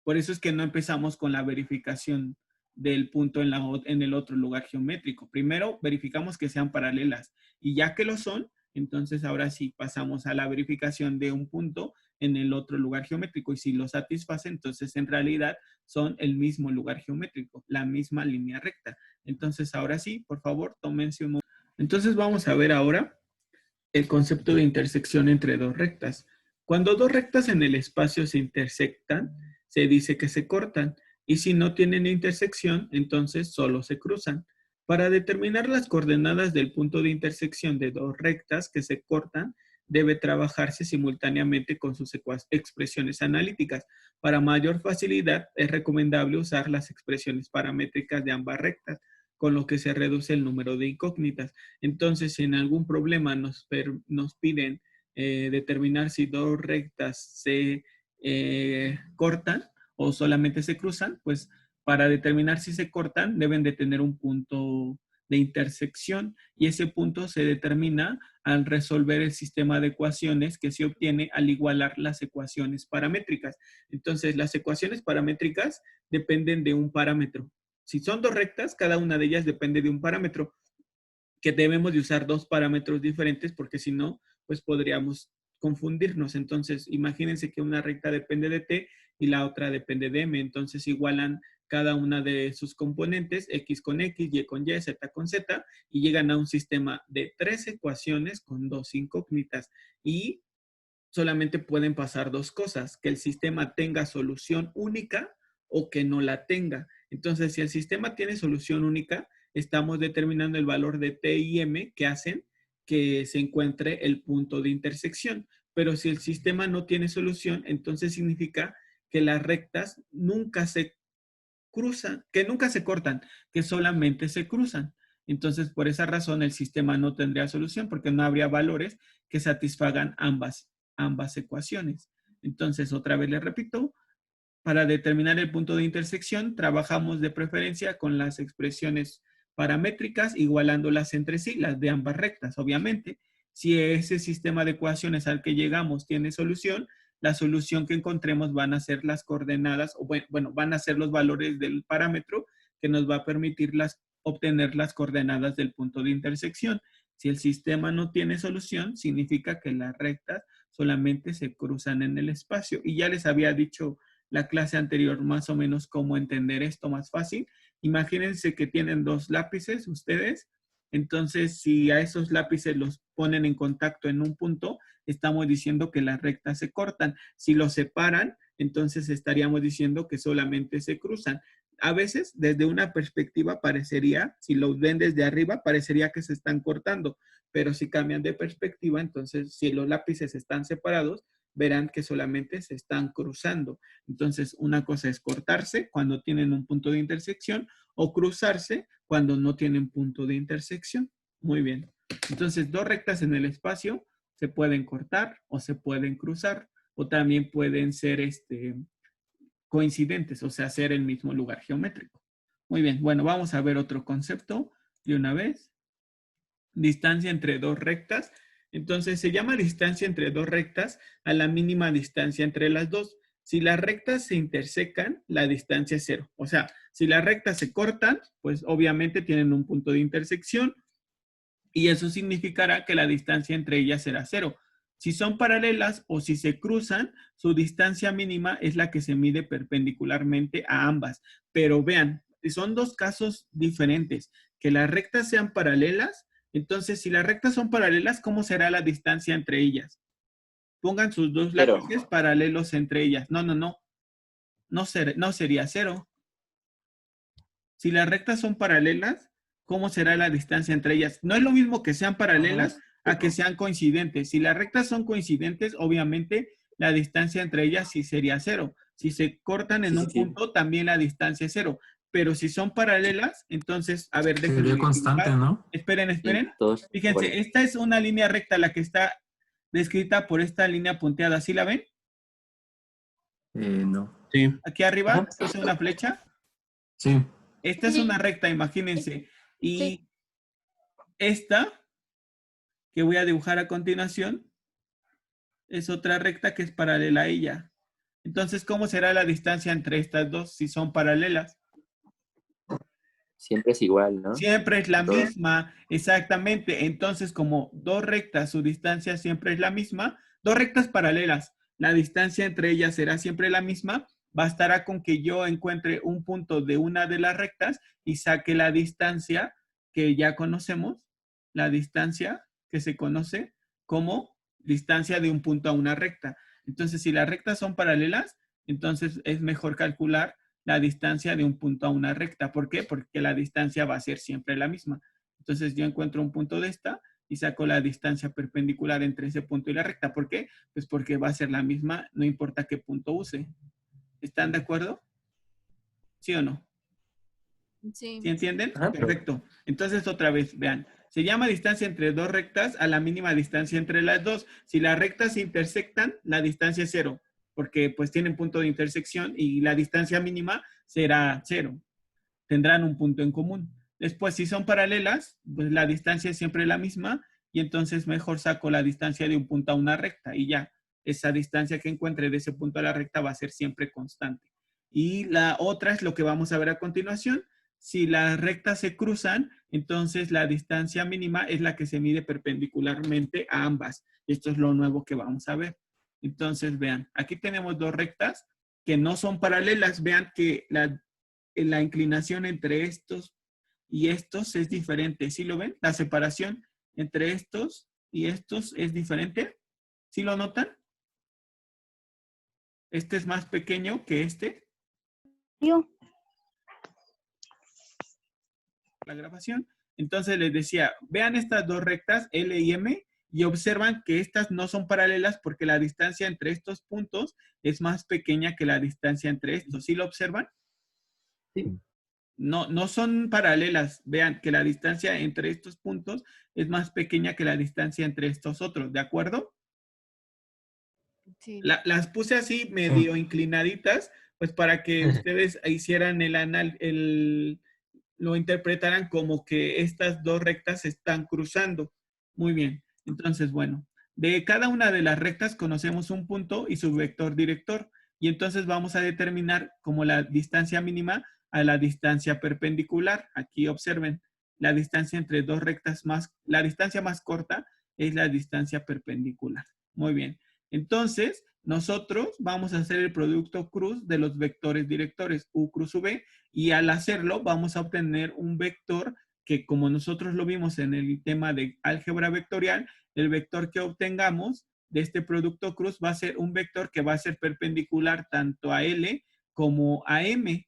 Por eso es que no empezamos con la verificación del punto en el otro lugar geométrico. Primero verificamos que sean paralelas, y ya que lo son, entonces ahora sí pasamos a la verificación de un punto en el otro lugar geométrico, y si lo satisface, entonces en realidad son el mismo lugar geométrico, la misma línea recta. Entonces ahora sí, por favor, tómense un momento. Entonces vamos a ver ahora el concepto de intersección entre dos rectas. Cuando dos rectas en el espacio se intersectan, se dice que se cortan, y si no tienen intersección, entonces solo se cruzan. Para determinar las coordenadas del punto de intersección de dos rectas que se cortan, debe trabajarse simultáneamente con sus expresiones analíticas. Para mayor facilidad, es recomendable usar las expresiones paramétricas de ambas rectas, con lo que se reduce el número de incógnitas. Entonces, si en algún problema nos piden determinar si dos rectas se cortan o solamente se cruzan, pues para determinar si se cortan deben de tener un punto de intersección, y ese punto se determina al resolver el sistema de ecuaciones que se obtiene al igualar las ecuaciones paramétricas. Entonces, las ecuaciones paramétricas dependen de un parámetro. Si son dos rectas, cada una de ellas depende de un parámetro, que debemos de usar dos parámetros diferentes, porque si no, pues podríamos confundirnos. Entonces, imagínense que una recta depende de t y la otra depende de m. Entonces, igualan cada una de sus componentes, x con x, y con y, z con z, y llegan a un sistema de 3 ecuaciones con 2 incógnitas. Y solamente pueden pasar dos cosas, que el sistema tenga solución única o que no la tenga. Entonces, si el sistema tiene solución única, estamos determinando el valor de T y M que hacen que se encuentre el punto de intersección. Pero si el sistema no tiene solución, entonces significa que las rectas nunca se cruzan, que nunca se cortan, que solamente se cruzan. Entonces, por esa razón, el sistema no tendría solución porque no habría valores que satisfagan ambas ecuaciones. Entonces, otra vez les repito, para determinar el punto de intersección, trabajamos de preferencia con las expresiones paramétricas, igualándolas entre sí, las de ambas rectas, obviamente. Si ese sistema de ecuaciones al que llegamos tiene solución, la solución que encontremos van a ser las coordenadas, o bueno, van a ser los valores del parámetro que nos va a permitir obtener las coordenadas del punto de intersección. Si el sistema no tiene solución, significa que las rectas solamente se cruzan en el espacio. Y ya les había dicho la clase anterior más o menos cómo entender esto más fácil. Imagínense que tienen dos lápices ustedes. Entonces, si a esos lápices los ponen en contacto en un punto, estamos diciendo que las rectas se cortan. Si los separan, entonces estaríamos diciendo que solamente se cruzan. A veces, desde una perspectiva parecería, si los ven desde arriba, parecería que se están cortando. Pero si cambian de perspectiva, entonces, si los lápices están separados, verán que solamente se están cruzando. Entonces, una cosa es cortarse cuando tienen un punto de intersección o cruzarse cuando no tienen punto de intersección. Muy bien. Entonces, dos rectas en el espacio se pueden cortar o se pueden cruzar o también pueden ser coincidentes, o sea, ser el mismo lugar geométrico. Muy bien. Bueno, vamos a ver otro concepto de una vez. Distancia entre dos rectas. Entonces, se llama distancia entre dos rectas a la mínima distancia entre las dos. Si las rectas se intersecan, la distancia es 0. O sea, si las rectas se cortan, pues obviamente tienen un punto de intersección y eso significará que la distancia entre ellas será 0. Si son paralelas o si se cruzan, su distancia mínima es la que se mide perpendicularmente a ambas. Pero vean, son dos casos diferentes. Que las rectas sean paralelas. Entonces, si las rectas son paralelas, ¿cómo será la distancia entre ellas? Pongan sus dos lápices paralelos entre ellas. No. No sería 0. Si las rectas son paralelas, ¿cómo será la distancia entre ellas? No es lo mismo que sean paralelas a que sean coincidentes. Si las rectas son coincidentes, obviamente la distancia entre ellas sí sería 0. Si se cortan en un punto, también la distancia es 0. Pero si son paralelas, entonces, a ver, déjenme. Sería constante, ¿no? Esperen. Entonces, Fíjense, esta es una línea recta, la que está descrita por esta línea punteada. ¿Sí la ven? No. Sí. Aquí arriba es una flecha. Sí. Esta es una recta, imagínense. Y esta, que voy a dibujar a continuación, es otra recta que es paralela a ella. Entonces, ¿cómo será la distancia entre estas dos si son paralelas? Siempre es igual, ¿no? Siempre es la misma, exactamente. Entonces, como dos rectas, su distancia siempre es la misma. Dos rectas paralelas, la distancia entre ellas será siempre la misma. Bastará con que yo encuentre un punto de una de las rectas y saque la distancia que ya conocemos, la distancia que se conoce como distancia de un punto a una recta. Entonces, si las rectas son paralelas, entonces es mejor calcular la distancia de un punto a una recta. ¿Por qué? Porque la distancia va a ser siempre la misma. Entonces, yo encuentro un punto de esta y saco la distancia perpendicular entre ese punto y la recta. ¿Por qué? Pues porque va a ser la misma, no importa qué punto use. ¿Están de acuerdo? ¿Sí o no? Sí. ¿Sí entienden? Perfecto. Entonces, otra vez, vean. Se llama distancia entre dos rectas a la mínima distancia entre las dos. Si las rectas se intersectan, la distancia es 0, porque pues tienen punto de intersección y la distancia mínima será 0. Tendrán un punto en común. Después, si son paralelas, pues la distancia es siempre la misma y entonces mejor saco la distancia de un punto a una recta y ya. Esa distancia que encuentre de ese punto a la recta va a ser siempre constante. Y la otra es lo que vamos a ver a continuación. Si las rectas se cruzan, entonces la distancia mínima es la que se mide perpendicularmente a ambas. Esto es lo nuevo que vamos a ver. Entonces, vean, aquí tenemos dos rectas que no son paralelas. Vean que la inclinación entre estos y estos es diferente. ¿Sí lo ven? La separación entre estos y estos es diferente. ¿Sí lo notan? Este es más pequeño que este. Yo. La grabación. Entonces les decía, vean estas dos rectas, L y M, y observan que estas no son paralelas porque la distancia entre estos puntos es más pequeña que la distancia entre estos. ¿Sí lo observan? Sí. No son paralelas. Vean que la distancia entre estos puntos es más pequeña que la distancia entre estos otros. ¿De acuerdo? Sí. Las puse así medio inclinaditas, pues para que ustedes hicieran lo interpretaran como que estas dos rectas se están cruzando. Muy bien. Entonces, bueno, de cada una de las rectas conocemos un punto y su vector director. Y entonces vamos a determinar como la distancia mínima a la distancia perpendicular. Aquí observen, la distancia entre dos rectas la distancia más corta es la distancia perpendicular. Muy bien. Entonces, nosotros vamos a hacer el producto cruz de los vectores directores, U cruz V, y al hacerlo vamos a obtener un vector que, como nosotros lo vimos en el tema de álgebra vectorial, el vector que obtengamos de este producto cruz va a ser un vector que va a ser perpendicular tanto a L como a M.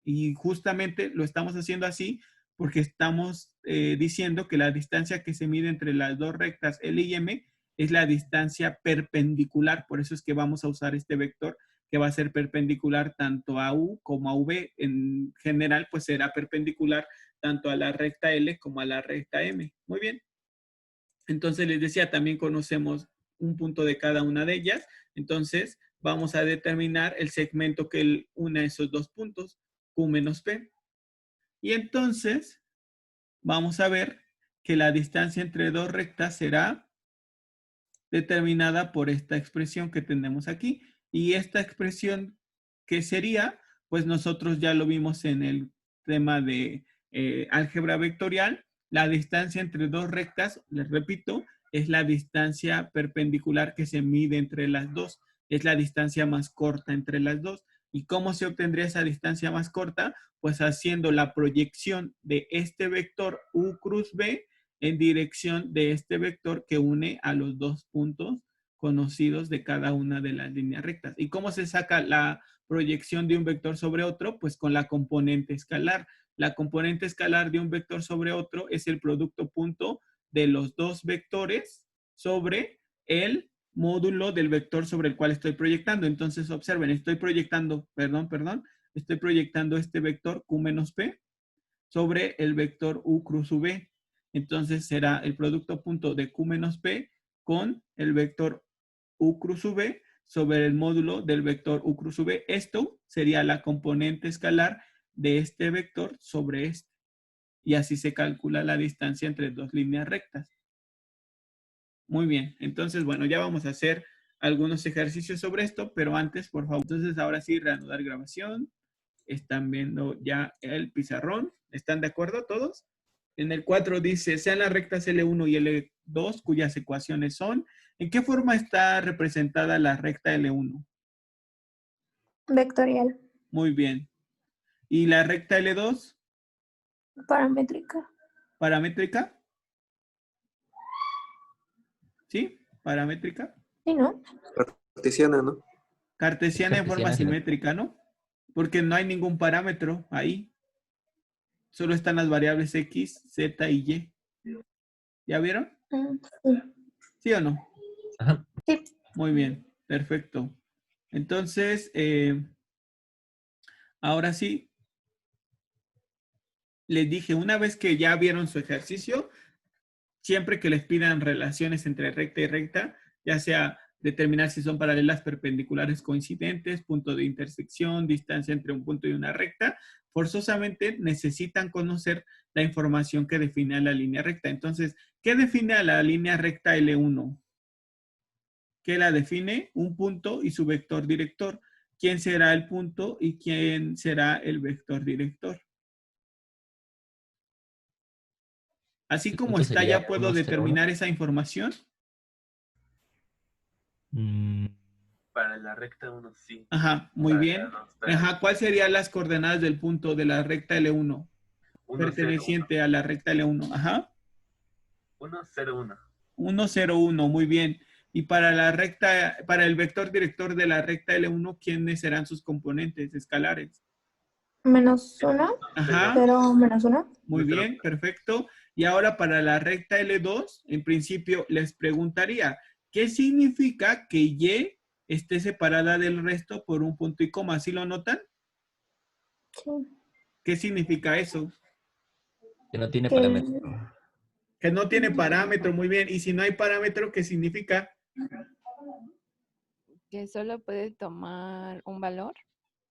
Y justamente lo estamos haciendo así porque estamos diciendo que la distancia que se mide entre las dos rectas L y M es la distancia perpendicular. Por eso es que vamos a usar este vector que va a ser perpendicular tanto a U como a V. En general, pues será perpendicular tanto a la recta L como a la recta M. Muy bien. Entonces les decía, también conocemos un punto de cada una de ellas. Entonces vamos a determinar el segmento que une esos dos puntos, Q menos P. Y entonces vamos a ver que la distancia entre dos rectas será determinada por esta expresión que tenemos aquí. Y esta expresión, ¿qué sería? Pues nosotros ya lo vimos en el tema de álgebra vectorial. La distancia entre dos rectas, les repito, es la distancia perpendicular que se mide entre las dos. Es la distancia más corta entre las dos. ¿Y cómo se obtendría esa distancia más corta? Pues haciendo la proyección de este vector U cruz B en dirección de este vector que une a los dos puntos conocidos de cada una de las líneas rectas. ¿Y cómo se saca la proyección de un vector sobre otro? Pues con la componente escalar. La componente escalar de un vector sobre otro es el producto punto de los dos vectores sobre el módulo del vector sobre el cual estoy proyectando. Entonces, observen, estoy proyectando este vector Q menos P sobre el vector U cruz V. Entonces, será el producto punto de Q menos P con el vector U cruz V sobre el módulo del vector U cruz V. Esto sería la componente escalar de este vector sobre este. Y así se calcula la distancia entre dos líneas rectas. Muy bien. Entonces, bueno, ya vamos a hacer algunos ejercicios sobre esto, pero antes, por favor. Entonces, ahora sí, reanudar grabación. Están viendo ya el pizarrón. ¿Están de acuerdo todos? En el 4 dice, sean las rectas L1 y L2 cuyas ecuaciones son. ¿En qué forma está representada la recta L1? Vectorial. Muy bien. ¿Y la recta L2? Paramétrica. ¿Paramétrica? ¿Sí? ¿Paramétrica? ¿Sí, no? Cartesiana, ¿no? Cartesiana en forma Cartesiana, sí. simétrica, ¿no? Porque no hay ningún parámetro ahí. Solo están las variables X, Z y Y. ¿Ya vieron? Sí. ¿Sí o no? Ajá. Sí. Muy bien, perfecto. Entonces, ahora sí, les dije, una vez que ya vieron su ejercicio, siempre que les pidan relaciones entre recta y recta, ya sea determinar si son paralelas, perpendiculares, coincidentes, punto de intersección, distancia entre un punto y una recta, forzosamente necesitan conocer la información que define a la línea recta. Entonces, ¿qué define a la línea recta L1? ¿Qué la define? Un punto y su vector director. ¿Quién será el punto y quién será el vector director? Así El como punto está, sería ya puedo 1, 0, 1. determinar esa información. Para la recta 1, sí. Ajá, muy Para bien. la dos, para Ajá, ¿cuáles serían las coordenadas del punto de la recta L1? 1, Perteneciente a la recta L1. Ajá. 1, 0, 1. 1, 0, 1, muy bien. Y para la recta, para el vector director de la recta L1, ¿quiénes serán sus componentes escalares? -1, Ajá, 0, -1. muy Neutro. bien, perfecto. Y ahora para la recta L2, en principio les preguntaría, ¿qué significa que Y esté separada del resto por un punto y coma? ¿Sí lo notan? Sí. ¿Qué significa eso? Que no tiene Que parámetro. Que no tiene parámetro, muy bien. Y si no hay parámetro, ¿qué significa? Que solo puede tomar un valor.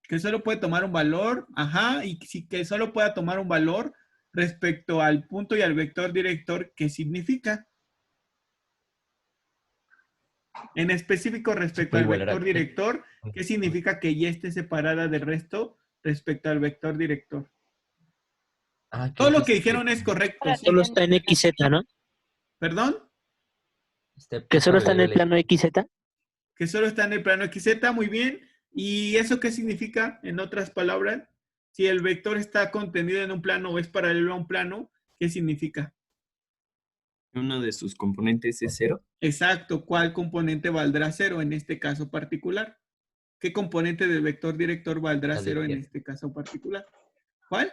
Que solo puede tomar un valor, ajá, y si que solo pueda tomar un valor respecto al punto y al vector director, ¿qué significa? En específico respecto puede al igualar a vector T. director, ¿qué significa que Y esté separada del resto respecto al vector director? Ah, Todo lo X que dijeron es correcto, Para ¿sí? Solo está en XZ, ¿no? ¿Perdón? Que solo está en el plano XZ. Que solo está en el plano XZ, muy bien. ¿Y eso qué significa? En otras palabras, si el vector está contenido en un plano o es paralelo a un plano, ¿qué significa? Uno de sus componentes es 0. Exacto, ¿cuál componente valdrá 0 en este caso particular? ¿Qué componente del vector director valdrá La de 0 en Y. este caso particular? ¿Cuál?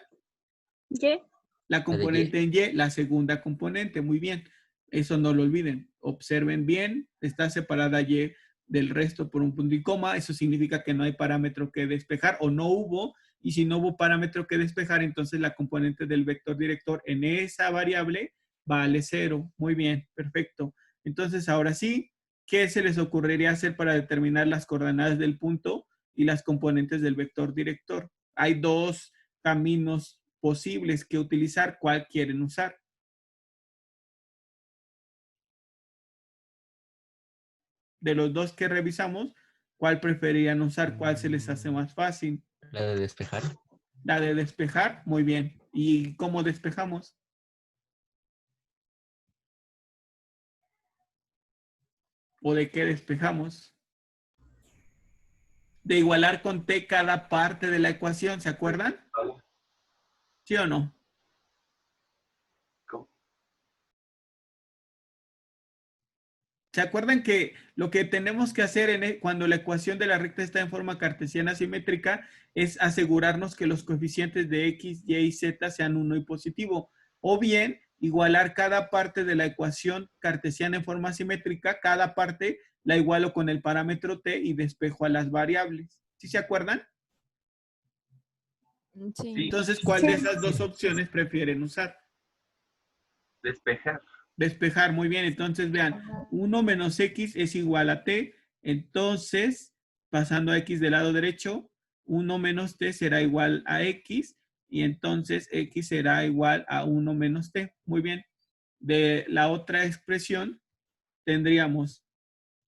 Y. La componente en Y, la segunda componente, muy bien. Eso no lo olviden. Observen bien, está separada Y del resto por un punto y coma. Eso significa que no hay parámetro que despejar o no hubo. Y si no hubo parámetro que despejar, entonces la componente del vector director en esa variable vale 0. Muy bien, perfecto. Entonces, ahora sí, ¿qué se les ocurriría hacer para determinar las coordenadas del punto y las componentes del vector director? Hay dos caminos posibles que utilizar. ¿Cuál quieren usar? De los dos que revisamos, ¿cuál preferirían usar? ¿Cuál se les hace más fácil? La de despejar. La de despejar, muy bien. ¿Y cómo despejamos? ¿O de qué despejamos? De igualar con t cada parte de la ecuación, ¿se acuerdan? ¿Sí o no? ¿Cómo? ¿Se acuerdan que lo que tenemos que hacer cuando la ecuación de la recta está en forma cartesiana simétrica es asegurarnos que los coeficientes de x, y y z sean 1 y positivo? O bien, igualar cada parte de la ecuación cartesiana en forma simétrica, cada parte la igualo con el parámetro t y despejo a las variables. ¿Sí se acuerdan? Sí. Entonces, ¿cuál de esas dos opciones prefieren usar? Despejar. Despejar, muy bien. Entonces, vean, 1 menos x es igual a t. Entonces, pasando a x del lado derecho, 1 menos t será igual a x. Y entonces, x será igual a 1 menos t. Muy bien. De la otra expresión, tendríamos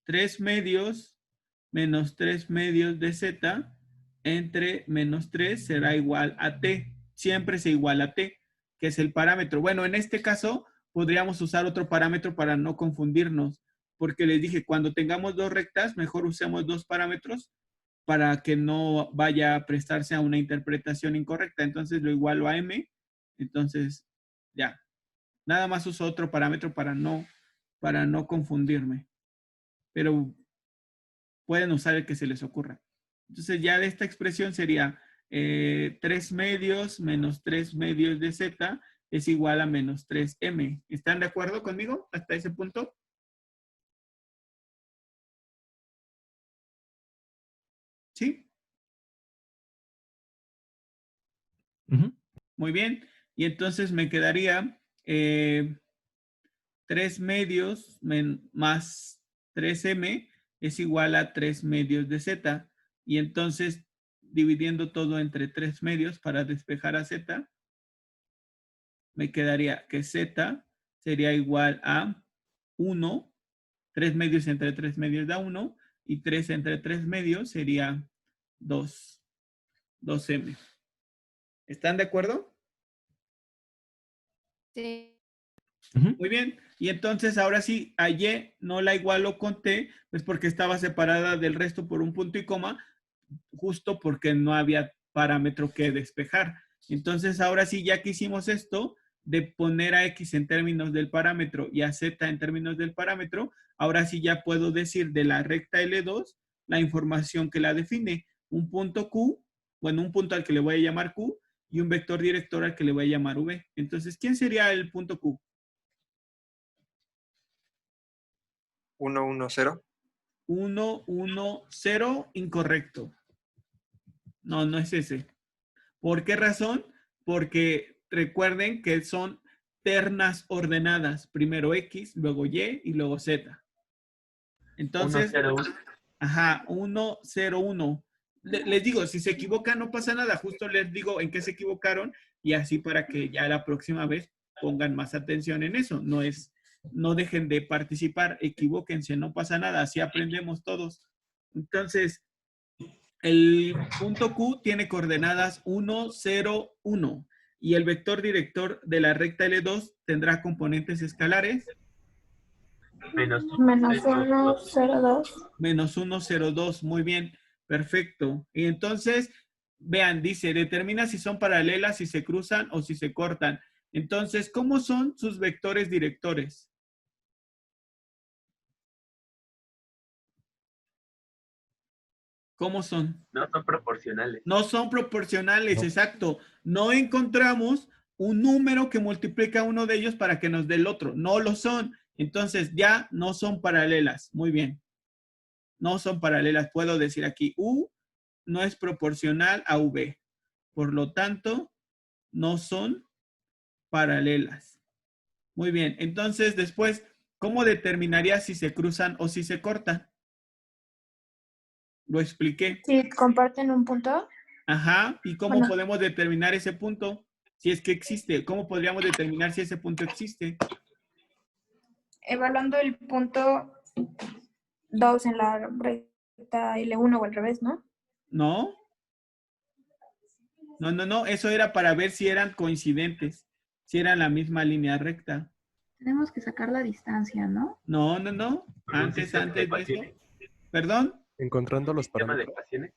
3 medios menos 3 medios de z entre menos 3 será igual a t. Siempre se iguala a t, que es el parámetro. Bueno, en este caso podríamos usar otro parámetro para no confundirnos, porque les dije, cuando tengamos dos rectas, mejor usemos dos parámetros para que no vaya a prestarse a una interpretación incorrecta. Entonces lo igualo a m. Entonces, ya. Nada más uso otro parámetro para no confundirme. Pero pueden usar el que se les ocurra. Entonces ya de esta expresión sería 3 medios menos 3 medios de z es igual a menos 3m. ¿Están de acuerdo conmigo hasta ese punto? ¿Sí? Muy bien. Y entonces me quedaría 3 medios más 3m es igual a 3 medios de z. Y entonces, dividiendo todo entre 3 medios para despejar a z, me quedaría que z sería igual a 1, 3 medios entre 3 medios da 1, y 3 entre 3 medios sería 2m. ¿Están de acuerdo? Sí. Muy bien. Y entonces ahora sí, a y no la igualo con t, pues porque estaba separada del resto por un punto y coma, justo porque no había parámetro que despejar. Entonces ahora sí, ya que hicimos esto, de poner a X en términos del parámetro y a Z en términos del parámetro, ahora sí ya puedo decir de la recta L2 la información que la define. Un punto Q, bueno, un punto al que le voy a llamar Q y un vector director al que le voy a llamar V. Entonces, ¿quién sería el punto Q? 1, 1, 0. 1, 1, 0, incorrecto. No, no es ese. ¿Por qué razón? Porque recuerden que son ternas ordenadas. Primero X, luego Y y luego Z. Entonces, 1, 0, 1. ajá, 1, 0, 1. Les digo, si se equivocan no pasa nada. Justo les digo en qué se equivocaron y así para que ya la próxima vez pongan más atención en eso. No dejen de participar, equivóquense, no pasa nada. Así aprendemos todos. Entonces, el punto Q tiene coordenadas 1, 0, 1 y el vector director de la recta L2 tendrá componentes escalares. Menos Menos 1, 1, 0, 2. Menos 1, 0, 2. Muy bien. Perfecto. Y entonces, vean, dice, determina si son paralelas, si se cruzan o si se cortan. Entonces, ¿cómo son sus vectores directores? ¿Cómo son? No son proporcionales. No son proporcionales, No. exacto. No encontramos un número que multiplica uno de ellos para que nos dé el otro. No lo son. Entonces ya no son paralelas. Muy bien. No son paralelas. Puedo decir aquí U no es proporcional a V. Por lo tanto, no son paralelas. Muy bien. Entonces después, ¿cómo determinaría si se cruzan o si se cortan? Lo expliqué. Si comparten un punto, Ajá. ¿Y cómo Bueno. podemos determinar ese punto? Si es que existe. ¿Cómo podríamos determinar si ese punto existe? evaluando el punto 2 en la recta L1 o al revés, ¿no? ¿No? No. Eso era para ver si eran coincidentes. Si eran la misma línea recta. Tenemos que sacar la distancia, ¿no? No. Con un Antes sistema de eso. ecuaciones. ¿Perdón? Encontrando los Sistema de parámetros. ecuaciones.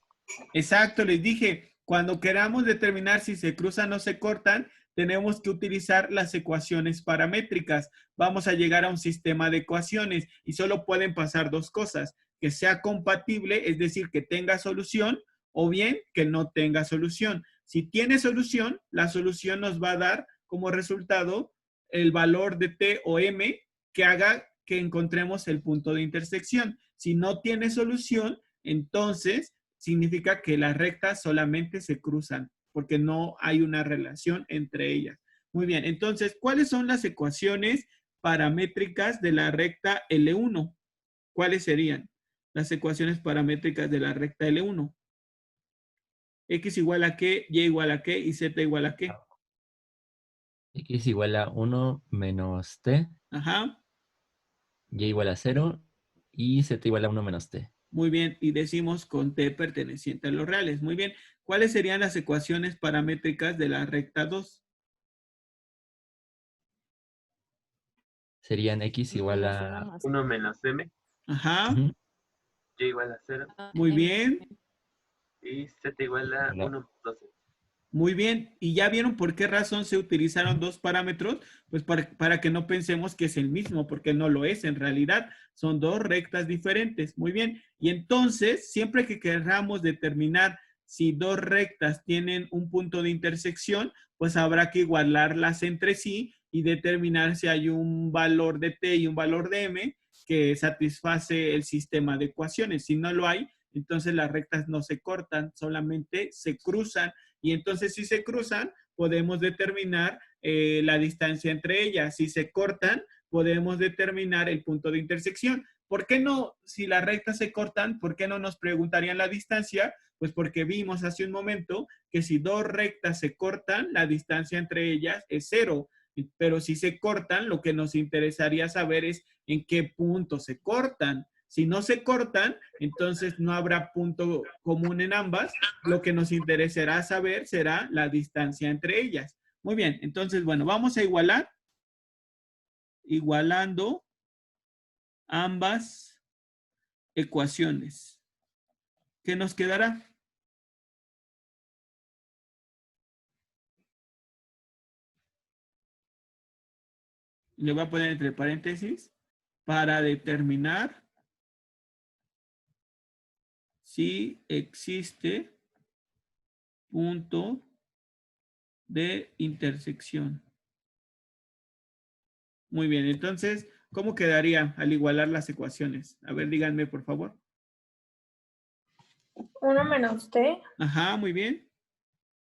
Exacto, les dije, cuando queramos determinar si se cruzan o se cortan, tenemos que utilizar las ecuaciones paramétricas. Vamos a llegar a un sistema de ecuaciones y solo pueden pasar dos cosas, que sea compatible, es decir, que tenga solución, o bien que no tenga solución. Si tiene solución, la solución nos va a dar como resultado el valor de T o M que haga que encontremos el punto de intersección. Si no tiene solución, entonces significa que las rectas solamente se cruzan, porque no hay una relación entre ellas. Muy bien, entonces, ¿cuáles son las ecuaciones paramétricas de la recta L1? ¿Cuáles serían las ecuaciones paramétricas de la recta L1? X igual a qué, Y igual a qué y Z igual a qué. X igual a 1 menos t, Ajá, y igual a 0 y z igual a 1 menos t. muy bien. Y decimos con t perteneciente a los reales. Muy bien. ¿Cuáles serían las ecuaciones paramétricas de la recta 2? Serían x igual Menos a... 1 más 1 menos M. Ajá, Ujú, Y igual a 0. muy M. bien. Y Z igual a Hola. 1 más 12. Muy bien. ¿Y ya vieron por qué razón se utilizaron dos parámetros? Pues para que no pensemos que es el mismo, porque no lo es en realidad. Son dos rectas diferentes. Muy bien. Y entonces, siempre que queramos determinar si dos rectas tienen un punto de intersección, pues habrá que igualarlas entre sí y determinar si hay un valor de T y un valor de M que satisface el sistema de ecuaciones. Si no lo hay, entonces las rectas no se cortan, solamente se cruzan. Y entonces si se cruzan, podemos determinar la distancia entre ellas. Si se cortan, podemos determinar el punto de intersección. ¿Por qué no, si las rectas se cortan, por qué no nos preguntarían la distancia? Pues porque vimos hace un momento que si dos rectas se cortan, la distancia entre ellas es 0. Pero si se cortan, lo que nos interesaría saber es en qué punto se cortan. Si no se cortan, entonces no habrá punto común en ambas. Lo que nos interesará saber será la distancia entre ellas. Muy bien, entonces, bueno, vamos a igualar. Igualando ambas ecuaciones. ¿Qué nos quedará? le voy a poner entre paréntesis, para determinar si existe punto de intersección. Muy bien, entonces, ¿cómo quedaría al igualar las ecuaciones? A ver, díganme, por favor. 1 menos t Ajá, muy bien,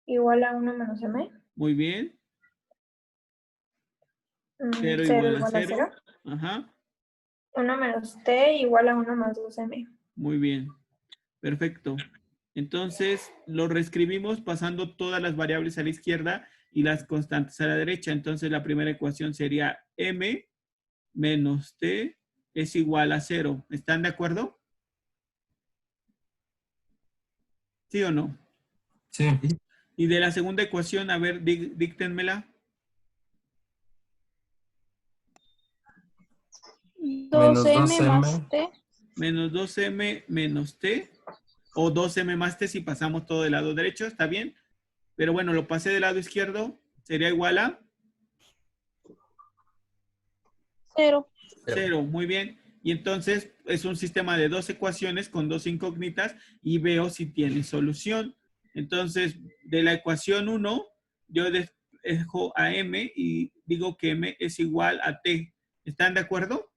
igual a 1 menos m. muy bien. 0 0 igual a igual a 0. 0. Ajá, 1 menos t igual a 1 más 2m. muy bien. Perfecto. Entonces, lo reescribimos pasando todas las variables a la izquierda y las constantes a la derecha. Entonces, la primera ecuación sería m menos t es igual a 0. ¿Están de acuerdo? ¿Sí o no? Sí. Y de la segunda ecuación, a ver, díctenmela. Menos 2m 2m. más t. Menos 2m menos t. O 2m más t si pasamos todo del lado derecho, ¿está bien? Pero bueno, lo pasé del lado izquierdo. Sería igual a 0. 0. Muy bien. Y entonces es un sistema de dos ecuaciones con dos incógnitas y veo si tiene solución. Entonces, de la ecuación 1, yo dejo a m y digo que m es igual a t. ¿Están de acuerdo?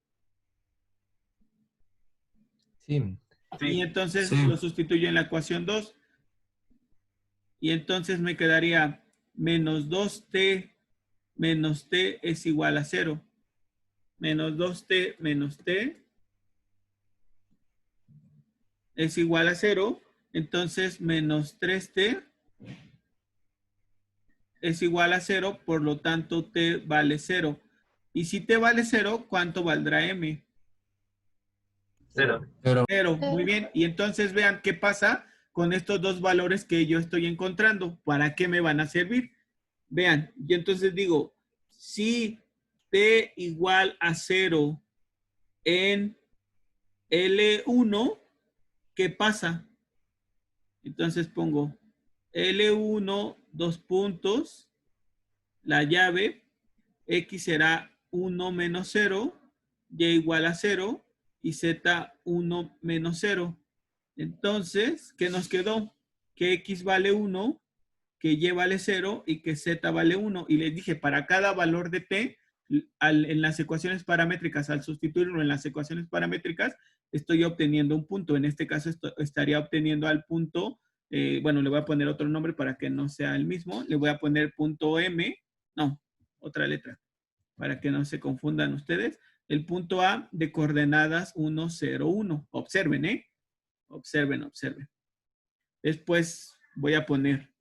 Sí. Y entonces Sí. lo sustituyo en la ecuación 2. Y entonces me quedaría menos 2t menos t es igual a 0. Menos 2t menos t es igual a 0. Entonces menos 3t es igual a 0. Por lo tanto, t vale 0. Y si t vale 0, ¿cuánto valdrá m? 0. 0. Muy bien. Y entonces vean qué pasa con estos dos valores que yo estoy encontrando. ¿Para qué me van a servir? Vean, y entonces digo, si t igual a 0 en L1, ¿qué pasa? Entonces pongo L1, dos puntos, la llave, X será 1 menos 0, Y igual a 0 y Z 1 menos 0. Entonces, ¿qué nos quedó? Que X vale 1, que Y vale 0 y que Z vale 1. Y les dije, para cada valor de T, en las ecuaciones paramétricas, al sustituirlo en las ecuaciones paramétricas, estoy obteniendo un punto. En este caso estaría obteniendo al punto, bueno, le voy a poner otro nombre para que no sea el mismo. Le voy a poner punto M, no, otra letra, para que no se confundan ustedes. El punto A de coordenadas 1, 0, 1. Observen, ¿eh? Observen, observen. Después voy a poner,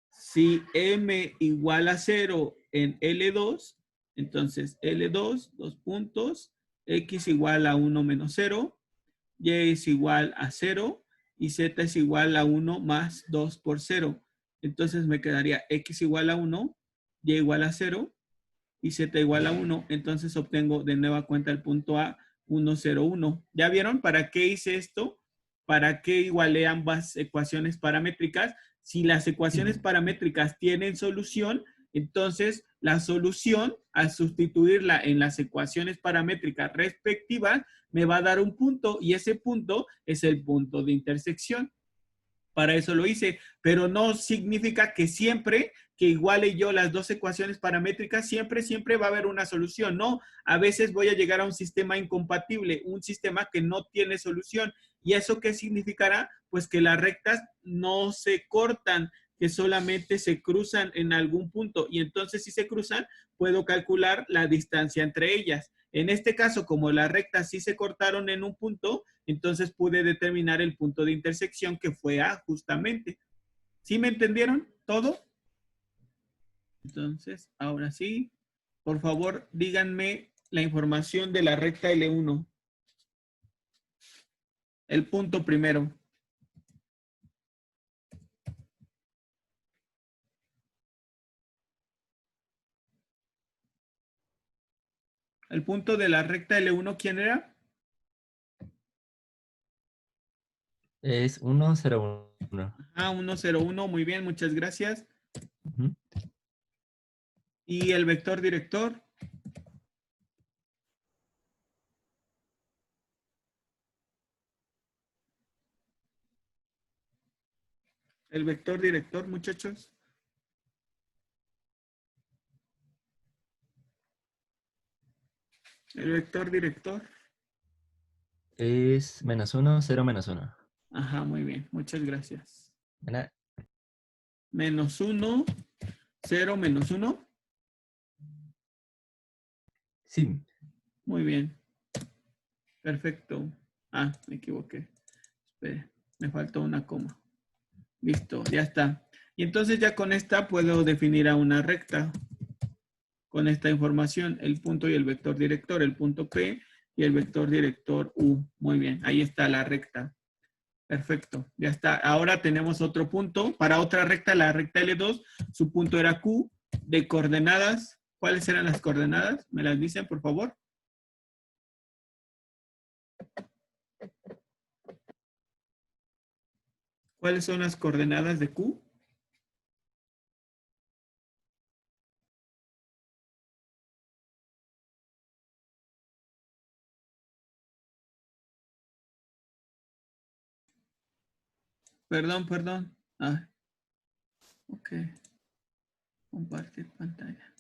si M igual a 0 en L2, entonces L2, dos puntos, X igual a 1 menos 0, Y es igual a 0 y Z es igual a 1 más 2 por 0. Entonces me quedaría X igual a 1, Y igual a 0 y Z igual a 1. Entonces obtengo de nueva cuenta el punto A 1, 0, 1. ¿Ya vieron para qué hice esto? ¿Para qué igualé ambas ecuaciones paramétricas? Si las ecuaciones paramétricas tienen solución, entonces la solución, al sustituirla en las ecuaciones paramétricas respectivas, me va a dar un punto y ese punto es el punto de intersección. Para eso lo hice, pero no significa que siempre que iguale yo las dos ecuaciones paramétricas, siempre va a haber una solución. No, a veces voy a llegar a un sistema incompatible, un sistema que no tiene solución. ¿Y eso qué significará? Pues que las rectas no se cortan, que solamente se cruzan en algún punto. Y entonces si se cruzan, puedo calcular la distancia entre ellas. En este caso, como las rectas sí se cortaron en un punto, entonces pude determinar el punto de intersección que fue A justamente. ¿Sí me entendieron todo? Entonces, ahora sí, por favor, díganme la información de la recta L1. El punto primero. El punto de la recta L1, ¿quién era? Es 1, 0, 1. Ah, 1, 0, 1. Muy bien, muchas gracias. Ujú. ¿Y el vector director? El vector director, muchachos. El vector director. Es -1, 0, -1. Ajá, muy bien. Muchas gracias. De nada. -1, 0, -1. Sí. Muy bien. Perfecto. Ah, me equivoqué. Espere, me faltó una coma. Listo, ya está. Y entonces ya con esta puedo definir a una recta. Con esta información, el punto y el vector director, el punto P y el vector director U. Muy bien, ahí está la recta. Perfecto, ya está. Ahora tenemos otro punto. Para otra recta, la recta L2, su punto era Q de coordenadas. ¿Cuáles eran las coordenadas? ¿Me las dicen, por favor? ¿Cuáles son las coordenadas de Q? Perdón. Ah, ok. Compartir pantalla.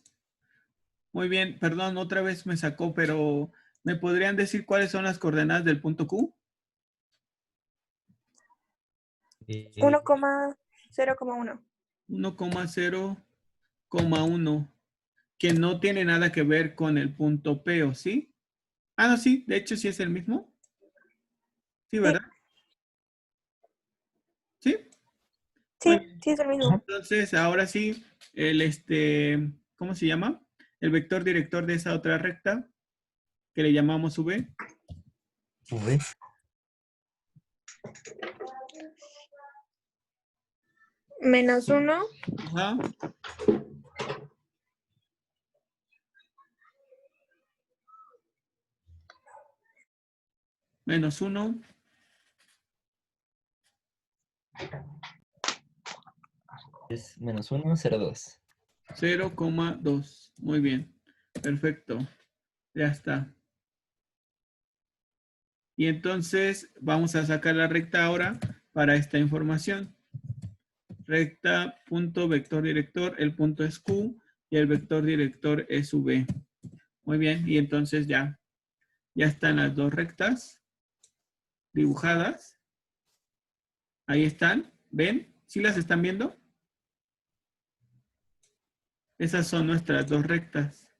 Muy bien, perdón, otra vez me sacó, pero ¿me podrían decir cuáles son las coordenadas del punto Q? 1,0,1. 1,0,1, que no tiene nada que ver con el punto P, ¿o sí? Ah, no, sí, de hecho sí es el mismo. Sí, ¿verdad? ¿Sí? Sí, sí es el mismo. Entonces, ahora sí, ¿cómo se llama? El vector director de esa otra recta, que le llamamos V. V. -1. Ajá. -1. Es -1, 0, 2. 0,2. Muy bien. Perfecto. Ya está. Y entonces vamos a sacar la recta ahora para esta información. Recta, punto, vector director, el punto es Q y el vector director es V. Muy bien, y entonces ya están las dos rectas dibujadas. Ahí están, ¿ven? ¿Sí las están viendo? Esas son nuestras dos rectas.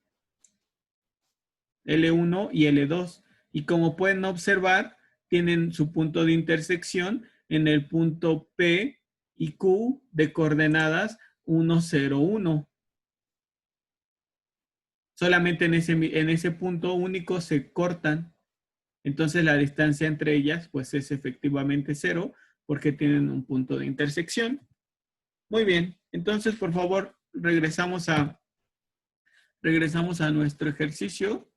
L1 y L2. Y como pueden observar, tienen su punto de intersección en el punto P y Q de coordenadas 1, 0, 1. Solamente en ese punto único se cortan. Entonces la distancia entre ellas pues es efectivamente 0 porque tienen un punto de intersección. Muy bien. Entonces, por favor, regresamos a nuestro ejercicio.